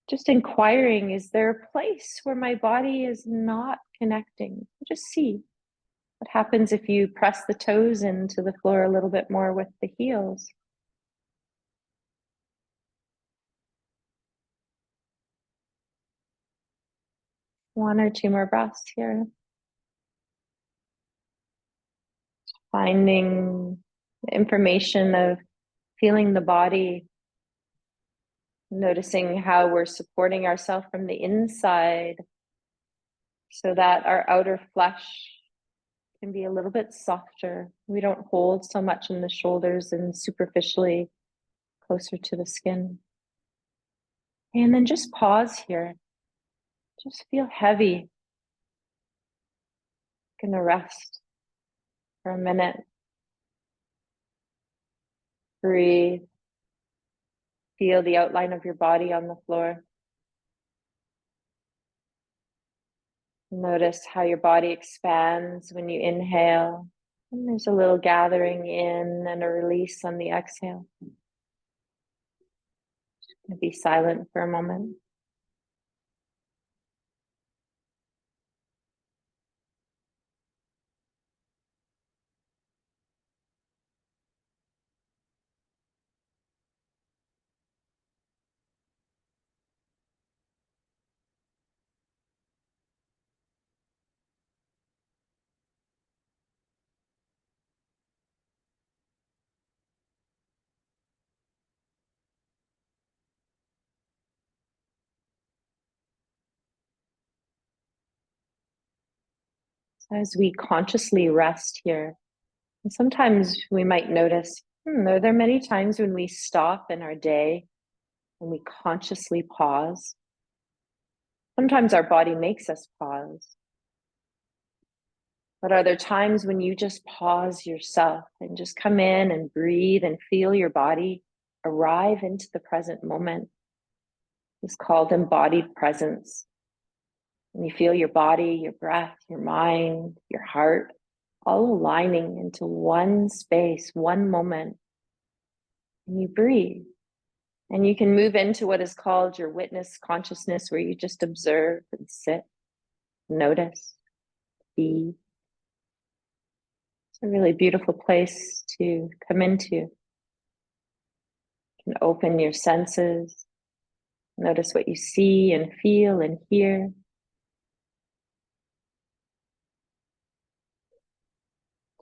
Just inquiring, is there a place where my body is not connecting? Just see what happens if you press the toes into the floor a little bit more with the heels. One or two more breaths here. Finding the information of feeling the body, noticing how we're supporting ourselves from the inside so that our outer flesh can be a little bit softer. We don't hold so much in the shoulders and superficially closer to the skin. And then just pause here. Just feel heavy. Gonna rest for a minute. Breathe. Feel the outline of your body on the floor. Notice how your body expands when you inhale. And there's a little gathering in and a release on the exhale. Be silent for a moment. As we consciously rest here, and sometimes we might notice, are there many times when we stop in our day and we consciously pause? Sometimes our body makes us pause. But are there times when you just pause yourself and just come in and breathe and feel your body arrive into the present moment? It's called embodied presence. And you feel your body, your breath, your mind, your heart, all aligning into one space, one moment. And you breathe. And you can move into what is called your witness consciousness, where you just observe and sit, notice, be. It's a really beautiful place to come into. You can open your senses, notice what you see and feel and hear.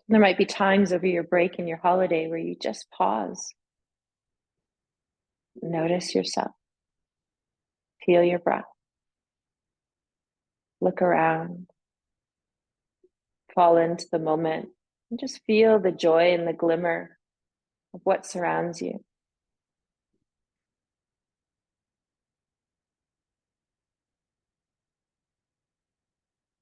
There might be times over your break and your holiday where you just pause. Notice yourself. Feel your breath. Look around. Fall into the moment. And just feel the joy and the glimmer of what surrounds you.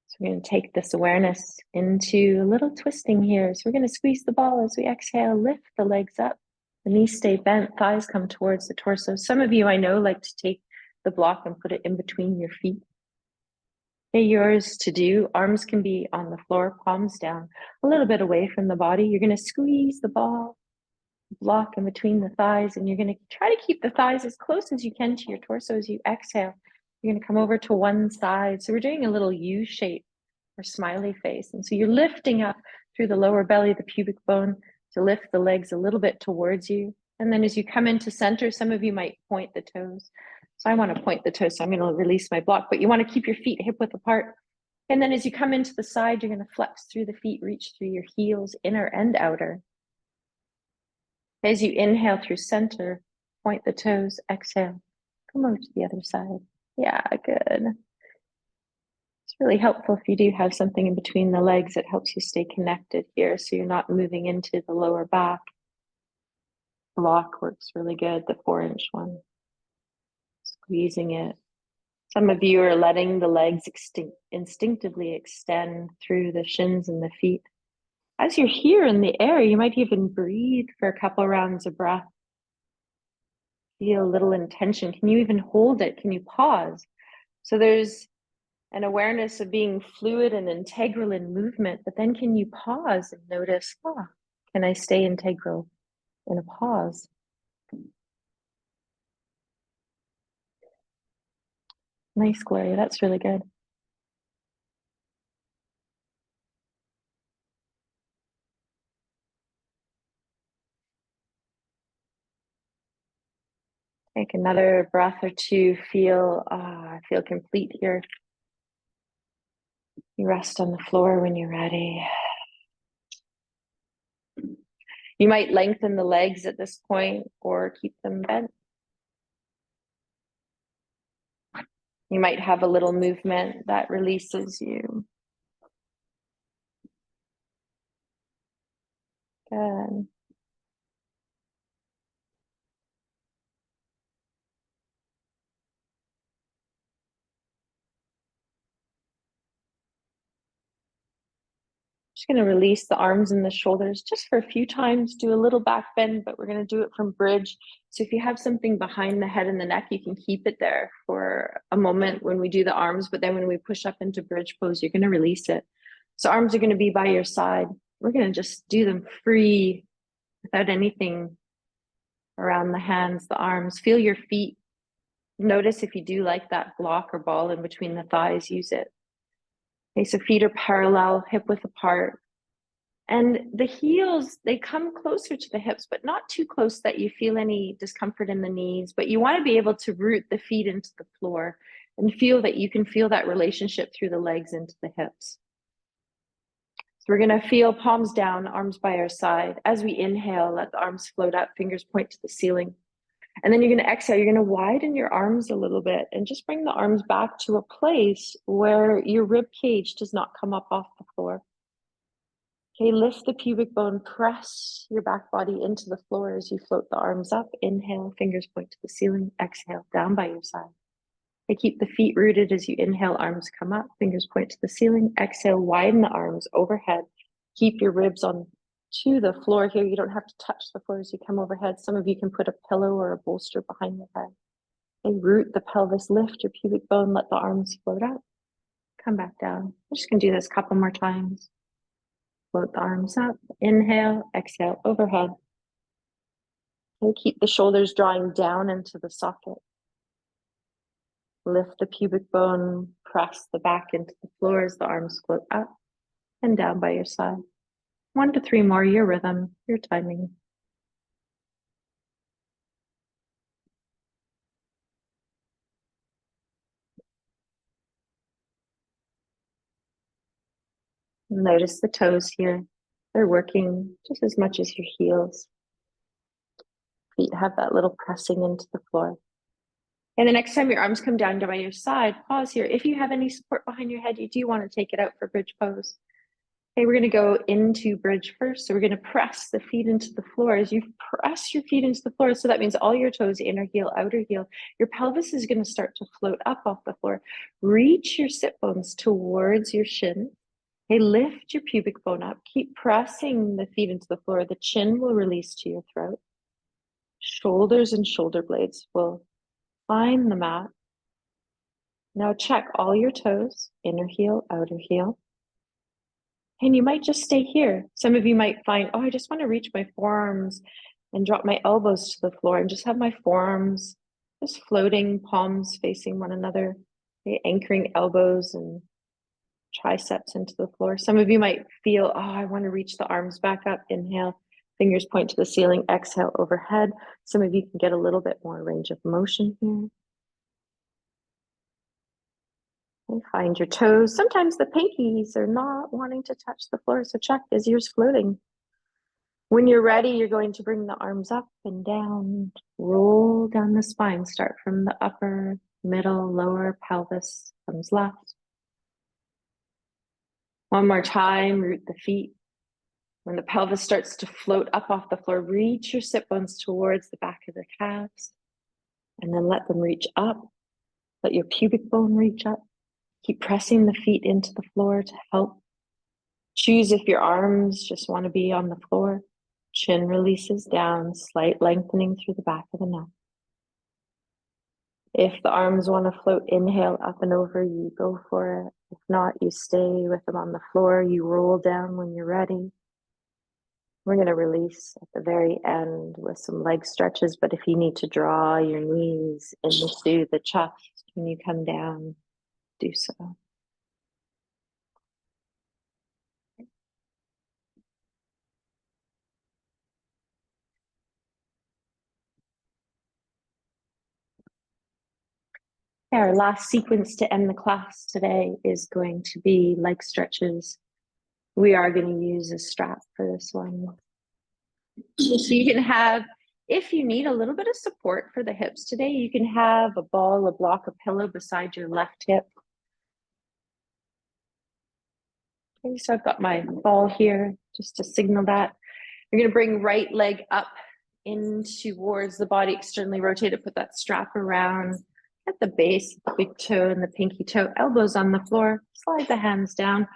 So we're going to take this awareness into a little twisting here. So we're going to squeeze the ball as we exhale, lift the legs up. The knees stay bent, thighs come towards the torso. Some of you I know like to take the block and put it in between your feet. They're yours to do. Arms can be on the floor, palms down, a little bit away from the body. You're going to squeeze the ball, block in between the thighs, and you're going to try to keep the thighs as close as you can to your torso as you exhale. You're going to come over to one side. So we're doing a little U shape or smiley face. And so you're lifting up through the lower belly, the pubic bone, to lift the legs a little bit towards you. And then as you come into center, some of you might point the toes. So I want to point the toes, so I'm going to release my block, but you want to keep your feet hip width apart. And then as you come into the side, you're going to flex through the feet, reach through your heels, inner and outer. As you inhale through center, point the toes, exhale, come over to the other side. Yeah, good. It's really helpful if you do have something in between the legs. It helps you stay connected here so you're not moving into the lower back. Block works really good, the 4-inch one. Squeezing it. Some of you are letting the legs instinctively extend through the shins and the feet. As you're here in the air, you might even breathe for a couple rounds of breath. Feel a little intention. Can you even hold it? Can you pause? So there's an awareness of being fluid and integral in movement, but then can you pause and notice, can I stay integral in a pause? Nice, Gloria, that's really good. Take another breath or two. I feel complete here. You rest on the floor when you're ready. You might lengthen the legs at this point or keep them bent. You might have a little movement that releases you. Good. Just going to release the arms and the shoulders just for a few times. Do a little back bend, but we're going to do it from bridge. So if you have something behind the head and the neck, you can keep it there for a moment when we do the arms. But then when we push up into bridge pose, you're going to release it. So arms are going to be by your side. We're going to just do them free without anything around the hands, the arms. Feel your feet. Notice if you do like that block or ball in between the thighs, use it. Okay, so feet are parallel, hip width apart. And the heels, they come closer to the hips, but not too close that you feel any discomfort in the knees. But you want to be able to root the feet into the floor and feel that you can feel that relationship through the legs into the hips. So we're going to feel palms down, arms by our side. As we inhale, let the arms float up, fingers point to the ceiling. And then you're going to exhale, you're going to widen your arms a little bit and just bring the arms back to a place where your rib cage does not come up off the floor. Okay, lift the pubic bone, press your back body into the floor as you float the arms up. Inhale, fingers point to the ceiling. Exhale, down by your side. Okay, keep the feet rooted as you inhale, arms come up, fingers point to the ceiling. Exhale, widen the arms overhead. Keep your ribs on to the floor here. You don't have to touch the floor as you come overhead. Some of you can put a pillow or a bolster behind your head. Okay, root the pelvis, lift your pubic bone, let the arms float up. Come back down. I'm just going to do this a couple more times. Float the arms up. Inhale, exhale, overhead. Okay, keep the shoulders drawing down into the socket. Lift the pubic bone, press the back into the floor as the arms float up and down by your side. 1 to 3 more, your rhythm, your timing. Notice the toes here. They're working just as much as your heels. Feet have that little pressing into the floor. And the next time your arms come down by your side, pause here. If you have any support behind your head, you do want to take it out for bridge pose. Okay, we're going to go into bridge first. So we're going to press the feet into the floor. As you press your feet into the floor, so that means all your toes, inner heel, outer heel, your pelvis is going to start to float up off the floor. Reach your sit bones towards your shin. Okay, lift your pubic bone up. Keep pressing the feet into the floor. The chin will release to your throat. Shoulders and shoulder blades will find the mat. Now check all your toes, inner heel, outer heel. And you might just stay here. Some of you might find, oh, I just want to reach my forearms and drop my elbows to the floor and just have my forearms just floating, palms facing one another, okay, anchoring elbows and triceps into the floor. Some of you might feel, oh, I want to reach the arms back up. Inhale, fingers point to the ceiling, exhale overhead. Some of you can get a little bit more range of motion here. And find your toes. Sometimes the pinkies are not wanting to touch the floor, so check, is yours floating? When you're ready, you're going to bring the arms up and down, roll down the spine. Start from the upper, middle, lower pelvis comes left. One more time, root the feet. When the pelvis starts to float up off the floor, reach your sit bones towards the back of the calves, and then let them reach up. Let your pubic bone reach up. Keep pressing the feet into the floor to help. Choose if your arms just want to be on the floor. Chin releases down, slight lengthening through the back of the neck. If the arms want to float, inhale up and over, you go for it. If not, you stay with them on the floor. You roll down when you're ready. We're going to release at the very end with some leg stretches, but if you need to draw your knees into the chest when you come down, do so. Our last sequence to end the class today is going to be leg stretches. We are going to use a strap for this one. So you can have, if you need a little bit of support for the hips today, you can have a ball, a block, a pillow beside your left hip. Okay, so I've got my ball here just to signal that. You're going to bring right leg up in towards the body, externally rotate it, put that strap around at the base, the big toe and the pinky toe, elbows on the floor, slide the hands down,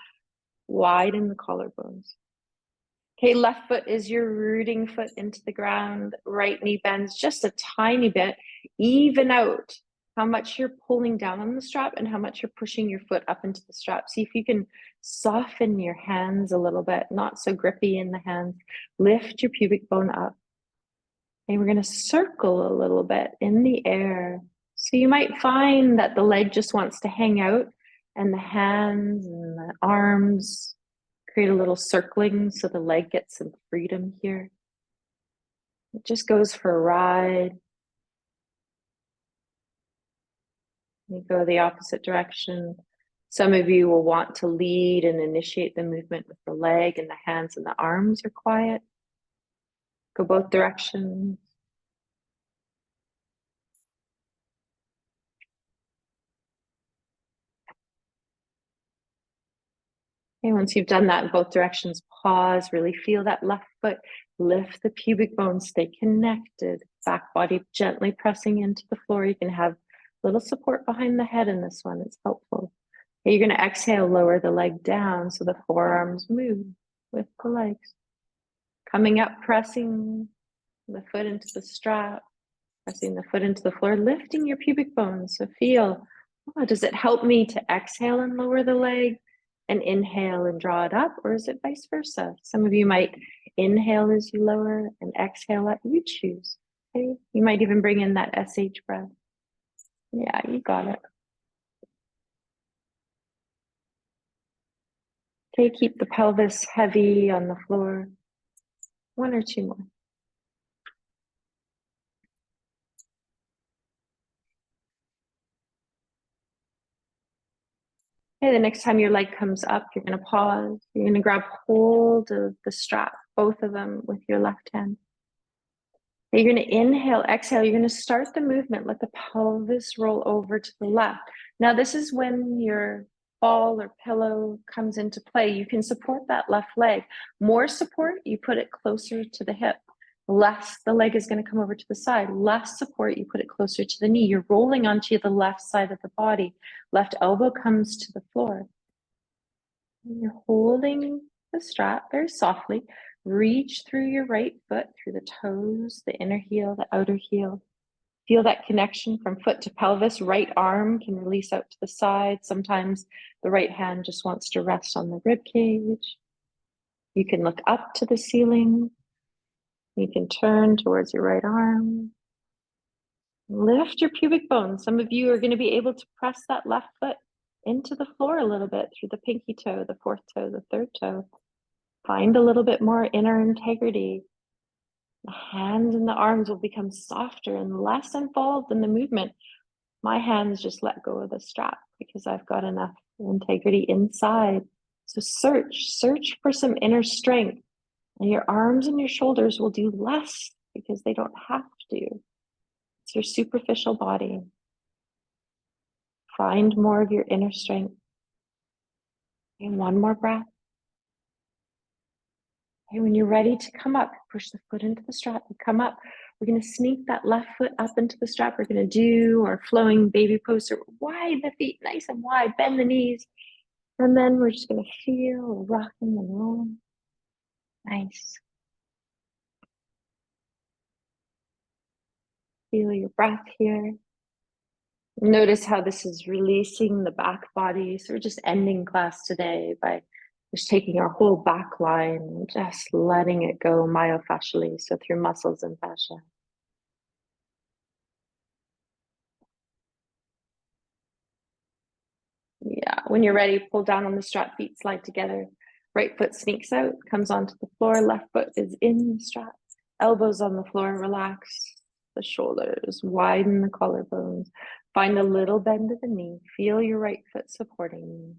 widen the collarbones. Okay, left foot is your rooting foot into the ground, right knee bends just a tiny bit. Even out how much you're pulling down on the strap and how much you're pushing your foot up into the strap. See if you can soften your hands a little bit, not so grippy in the hands. Lift your pubic bone up. And we're going to circle a little bit in the air. So you might find that the leg just wants to hang out and the hands and the arms create a little circling so the leg gets some freedom here. It just goes for a ride. You go the opposite direction. Some of you will want to lead and initiate the movement with the leg, and the hands and the arms are quiet. Go both directions. Okay, once you've done that in both directions, pause, really feel that left foot, lift the pubic bone, stay connected, back body gently pressing into the floor. You can have a little support behind the head in this one, it's helpful. Okay, you're going to exhale, lower the leg down so the forearms move with the legs. Coming up, pressing the foot into the strap, pressing the foot into the floor, lifting your pubic bone. So feel, oh, does it help me to exhale and lower the leg and inhale and draw it up, or is it vice versa? Some of you might inhale as you lower and exhale up, you choose. Okay. You might even bring in that SH breath. Yeah, you got it. Okay, keep the pelvis heavy on the floor. One or two more. Okay, the next time your leg comes up, you're going to pause. You're going to grab hold of the strap, both of them with your left hand. You're going to inhale, exhale. You're going to start the movement. Let the pelvis roll over to the left. Now, this is when your ball or pillow comes into play. You can support that left leg. More support, you put it closer to the hip. Less, the leg is going to come over to the side. Less support, you put it closer to the knee. You're rolling onto the left side of the body. Left elbow comes to the floor. And you're holding the strap very softly. Reach through your right foot, through the toes, the inner heel, the outer heel. Feel that connection from foot to pelvis. Right arm can release out to the side. Sometimes the right hand just wants to rest on the rib cage. You can look up to the ceiling. You can turn towards your right arm. Lift your pubic bone. Some of you are going to be able to press that left foot into the floor a little bit through the pinky toe, the fourth toe, the third toe. Find a little bit more inner integrity. The hands and the arms will become softer and less involved in the movement. My hands just let go of the strap because I've got enough integrity inside. So search for some inner strength, and your arms and your shoulders will do less because they don't have to. It's your superficial body. Find more of your inner strength. And one more breath. Okay, when you're ready to come up, push the foot into the strap and come up. We're going to sneak that left foot up into the strap. We're going to do our flowing baby pose. Or wide the feet, nice and wide, bend the knees. And then we're just going to feel rocking and rolling. Nice. Feel your breath here. Notice how this is releasing the back body. So we're just ending class today by just taking our whole back line and just letting it go myofascially, so through muscles and fascia. Yeah, when you're ready, pull down on the strap, feet slide together. Right foot sneaks out, comes onto the floor. Left foot is in the strap. Elbows on the floor, relax the shoulders, widen the collarbones. Find a little bend of the knee. Feel your right foot supporting you.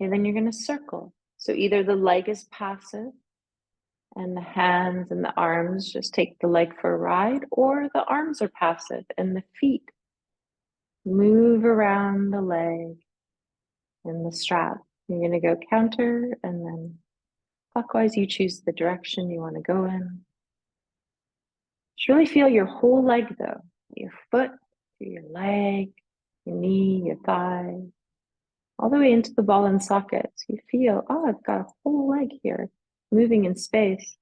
And then you're going to circle. So either the leg is passive and the hands and the arms just take the leg for a ride, or the arms are passive and the feet move around the leg and the strap. You're going to go counter and then clockwise. You choose the direction you want to go in. Just really feel your whole leg though, your foot, your leg, your knee, your thigh, all the way into the ball and socket. So you feel, oh, I've got a whole leg here moving in space.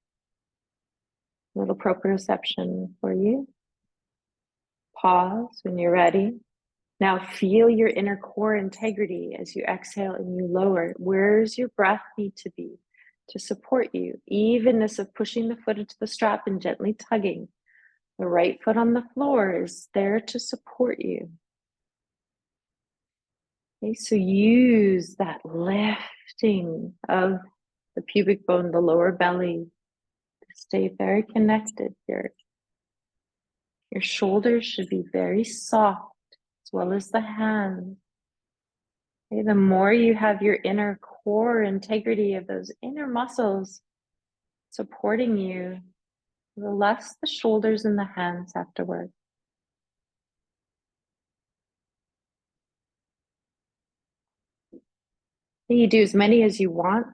A little proprioception for you. Pause when you're ready. Now feel your inner core integrity as you exhale and you lower. Where's your breath need to be to support you? Evenness of pushing the foot into the strap and gently tugging. The right foot on the floor is there to support you. Okay, so use that lifting of the pubic bone, the lower belly, to stay very connected here. Your shoulders should be very soft, as well as the hands. Okay, the more you have your inner core integrity of those inner muscles supporting you, the less the shoulders and the hands have to work. You do as many as you want.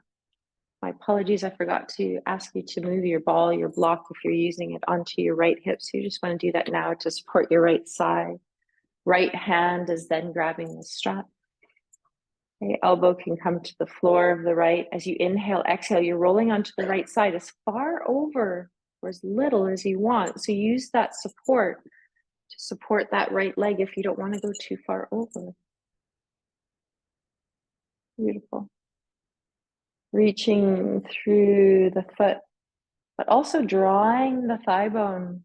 My apologies, I forgot to ask you to move your ball, your block, if you're using it, onto your right hip. So you just want to do that now to support your right side. Right hand is then grabbing the strap. Okay, elbow can come to the floor of the right. As you inhale, exhale, you're rolling onto the right side as far over or as little as you want. So use that support to support that right leg if you don't want to go too far over. Beautiful. Reaching through the foot, but also drawing the thigh bone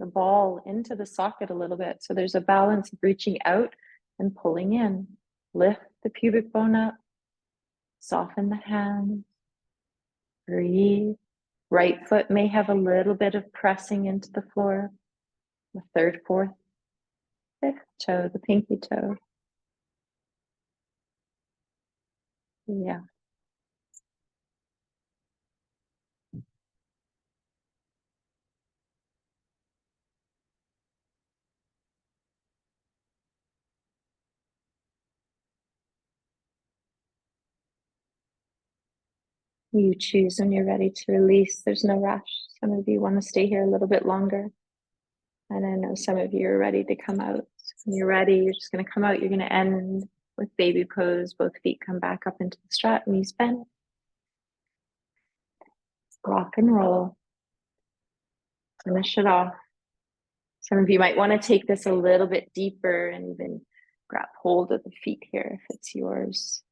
the ball into the socket a little bit. So there's a balance of reaching out and pulling in. Lift the pubic bone up, soften the hands, breathe. Right foot may have a little bit of pressing into the floor. The third, fourth, fifth toe, the pinky toe. Yeah. You choose when you're ready to release. There's no rush. Some of you want to stay here a little bit longer. And I know some of you are ready to come out. So when you're ready, you're just going to come out. You're going to end with baby pose. Both feet come back up into the strap, knees bent. Rock and roll. Finish it off. Some of you might want to take this a little bit deeper and even grab hold of the feet here if it's yours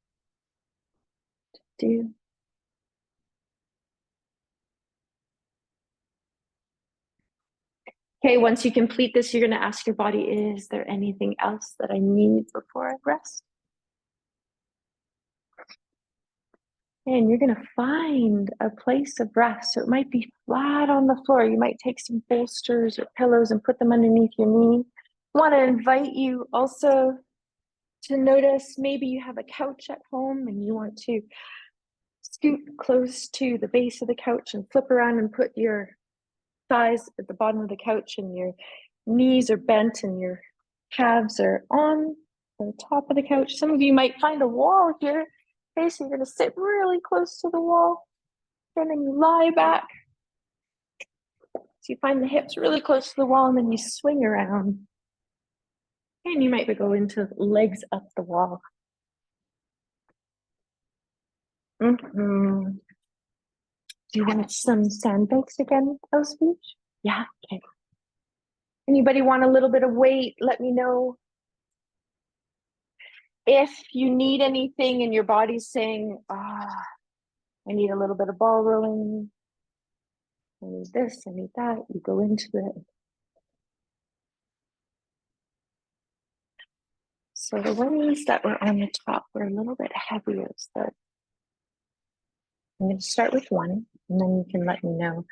to do. Okay, once you complete this, you're going to ask your body, is there anything else that I need before I rest? And you're going to find a place of rest. So it might be flat on the floor. You might take some bolsters or pillows and put them underneath your knee. I want to invite you also to notice maybe you have a couch at home and you want to scoot close to the base of the couch and flip around and put your thighs at the bottom of the couch and your knees are bent and your calves are on the top of the couch. Some of you might find a wall here. Okay, so you're going to sit really close to the wall and then you lie back. So you find the hips really close to the wall and then you swing around. And you might go into legs up the wall. Do you want some sandbags again, Elspeth? Yeah, okay. Anybody want a little bit of weight? Let me know. If you need anything and your body's saying, I need a little bit of ball rolling, I need this, I need that, you go into it. So the ones that were on the top were a little bit heavier. So I'm going to start with one, and then you can let me know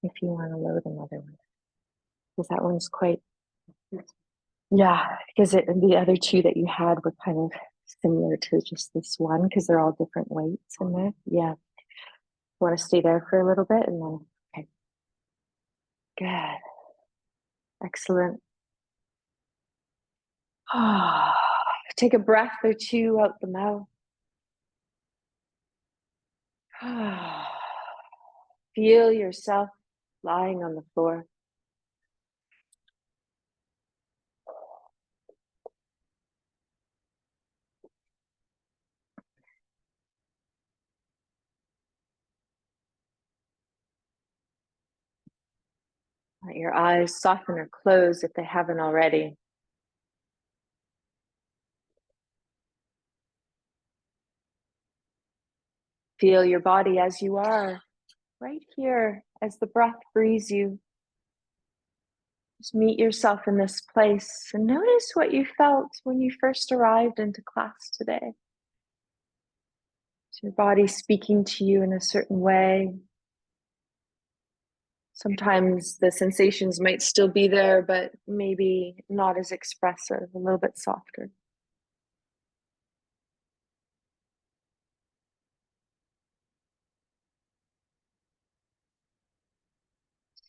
if you want to load another one. Because that one's quite, yeah, because the other two that you had were kind of similar to just this one, because they're all different weights in there. Yeah. Want to stay there for a little bit and then, okay. Good. Excellent. Take a breath or two out the mouth. Feel yourself lying on the floor. Let your eyes soften or close if they haven't already. Feel your body as you are, right here, as the breath breathes you. Just meet yourself in this place and notice what you felt when you first arrived into class today. Is your body speaking to you in a certain way? Sometimes the sensations might still be there, but maybe not as expressive, a little bit softer.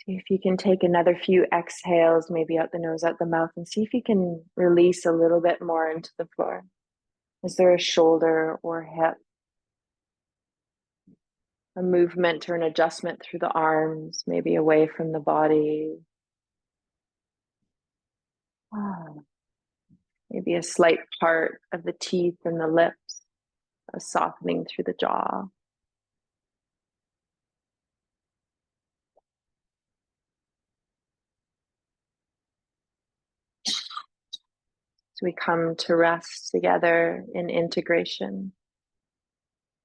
See if you can take another few exhales, maybe out the nose, out the mouth, and see if you can release a little bit more into the floor. Is there a shoulder or hip? A movement or an adjustment through the arms, maybe away from the body. Maybe a slight part of the teeth and the lips, a softening through the jaw. So we come to rest together in integration.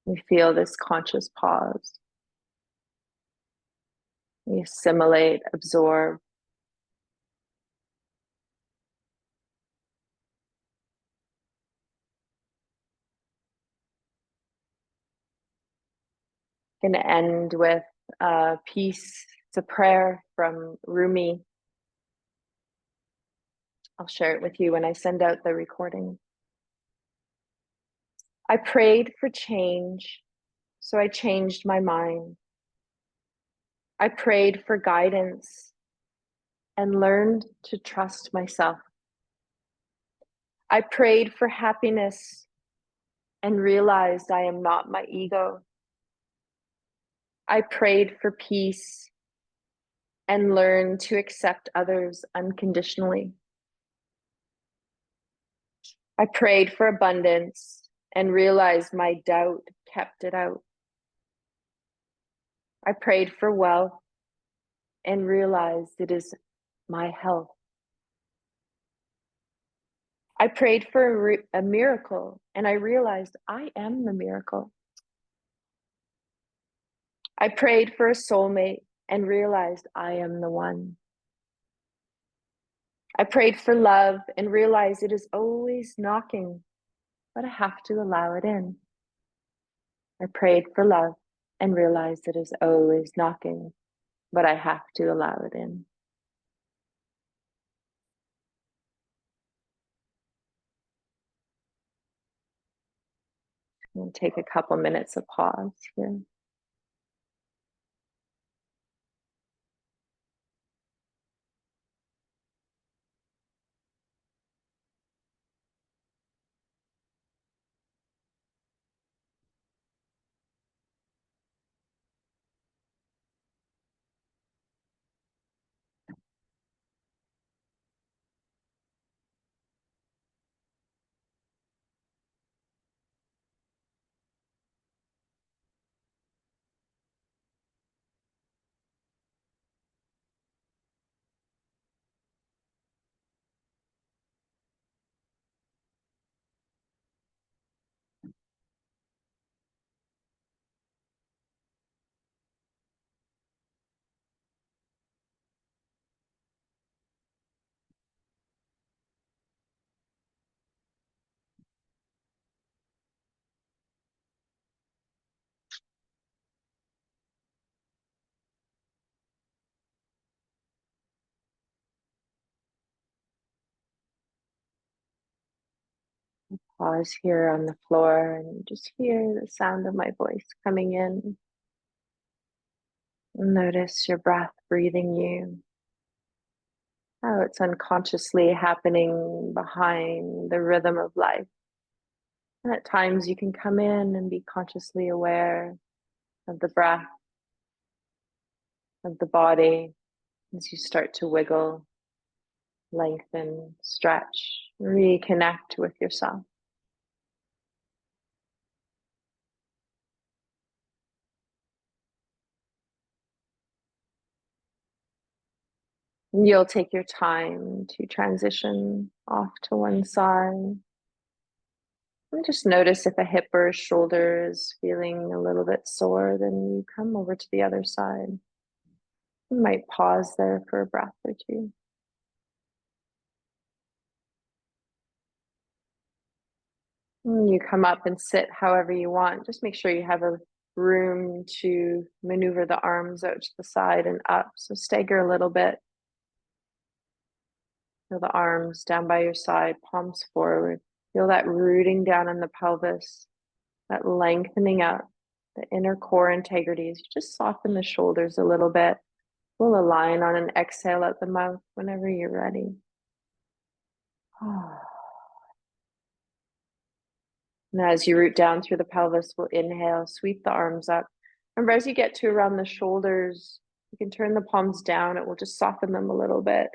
We feel this conscious pause. We assimilate, absorb, Going to end with a piece. It's a prayer from Rumi. I'll share it with you when I send out the recording. I prayed for change, so I changed my mind. I prayed for guidance and learned to trust myself. I prayed for happiness and realized I am not my ego. I prayed for peace and learned to accept others unconditionally. I prayed for abundance and realized my doubt kept it out. I prayed for wealth and realized it is my health. I prayed for a miracle and I realized I am the miracle. I prayed for a soulmate and realized I am the one. I prayed for love and realized it is always knocking, but I have to allow it in. I prayed for love and realized it is always knocking, but I have to allow it in. I'm going to take a couple minutes of pause here. Pause here on the floor and just hear the sound of my voice coming in. Notice your breath breathing you, how it's unconsciously happening behind the rhythm of life. And at times you can come in and be consciously aware of the breath, of the body, as you start to wiggle, lengthen, stretch, reconnect with yourself. You'll take your time to transition off to one side. And just notice if a hip or a shoulder is feeling a little bit sore, then you come over to the other side. You might pause there for a breath or two. And you come up and sit however you want. Just make sure you have a room to maneuver the arms out to the side and up. So stagger a little bit. Feel the arms down by your side, palms forward. Feel that rooting down in the pelvis, that lengthening up, the inner core integrity. As you just soften the shoulders a little bit. We'll align on an exhale at the mouth whenever you're ready. Now, as you root down through the pelvis, we'll inhale, sweep the arms up. Remember, as you get to around the shoulders, you can turn the palms down. It will just soften them a little bit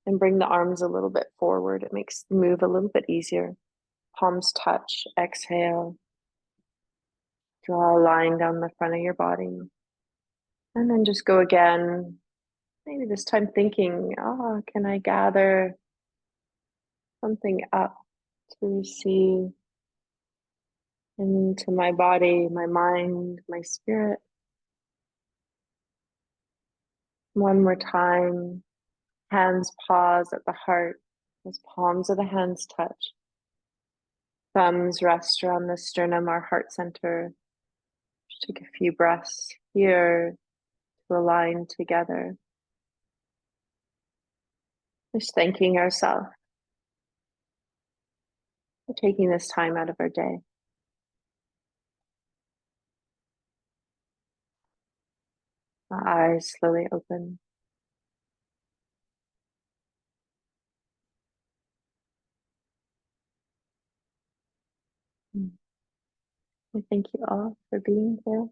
and bring the arms a little bit forward. It makes the move a little bit easier. Palms touch, exhale. Draw a line down the front of your body. And then just go again. Maybe this time thinking, can I gather something up to receive into my body, my mind, my spirit. One more time. Hands pause at the heart as palms of the hands touch. Thumbs rest around the sternum, our heart center. Just take a few breaths here to align together. Just thanking ourselves for taking this time out of our day. Our eyes slowly open. I thank you all for being here.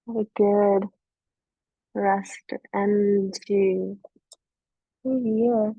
Have a good rest and to the year.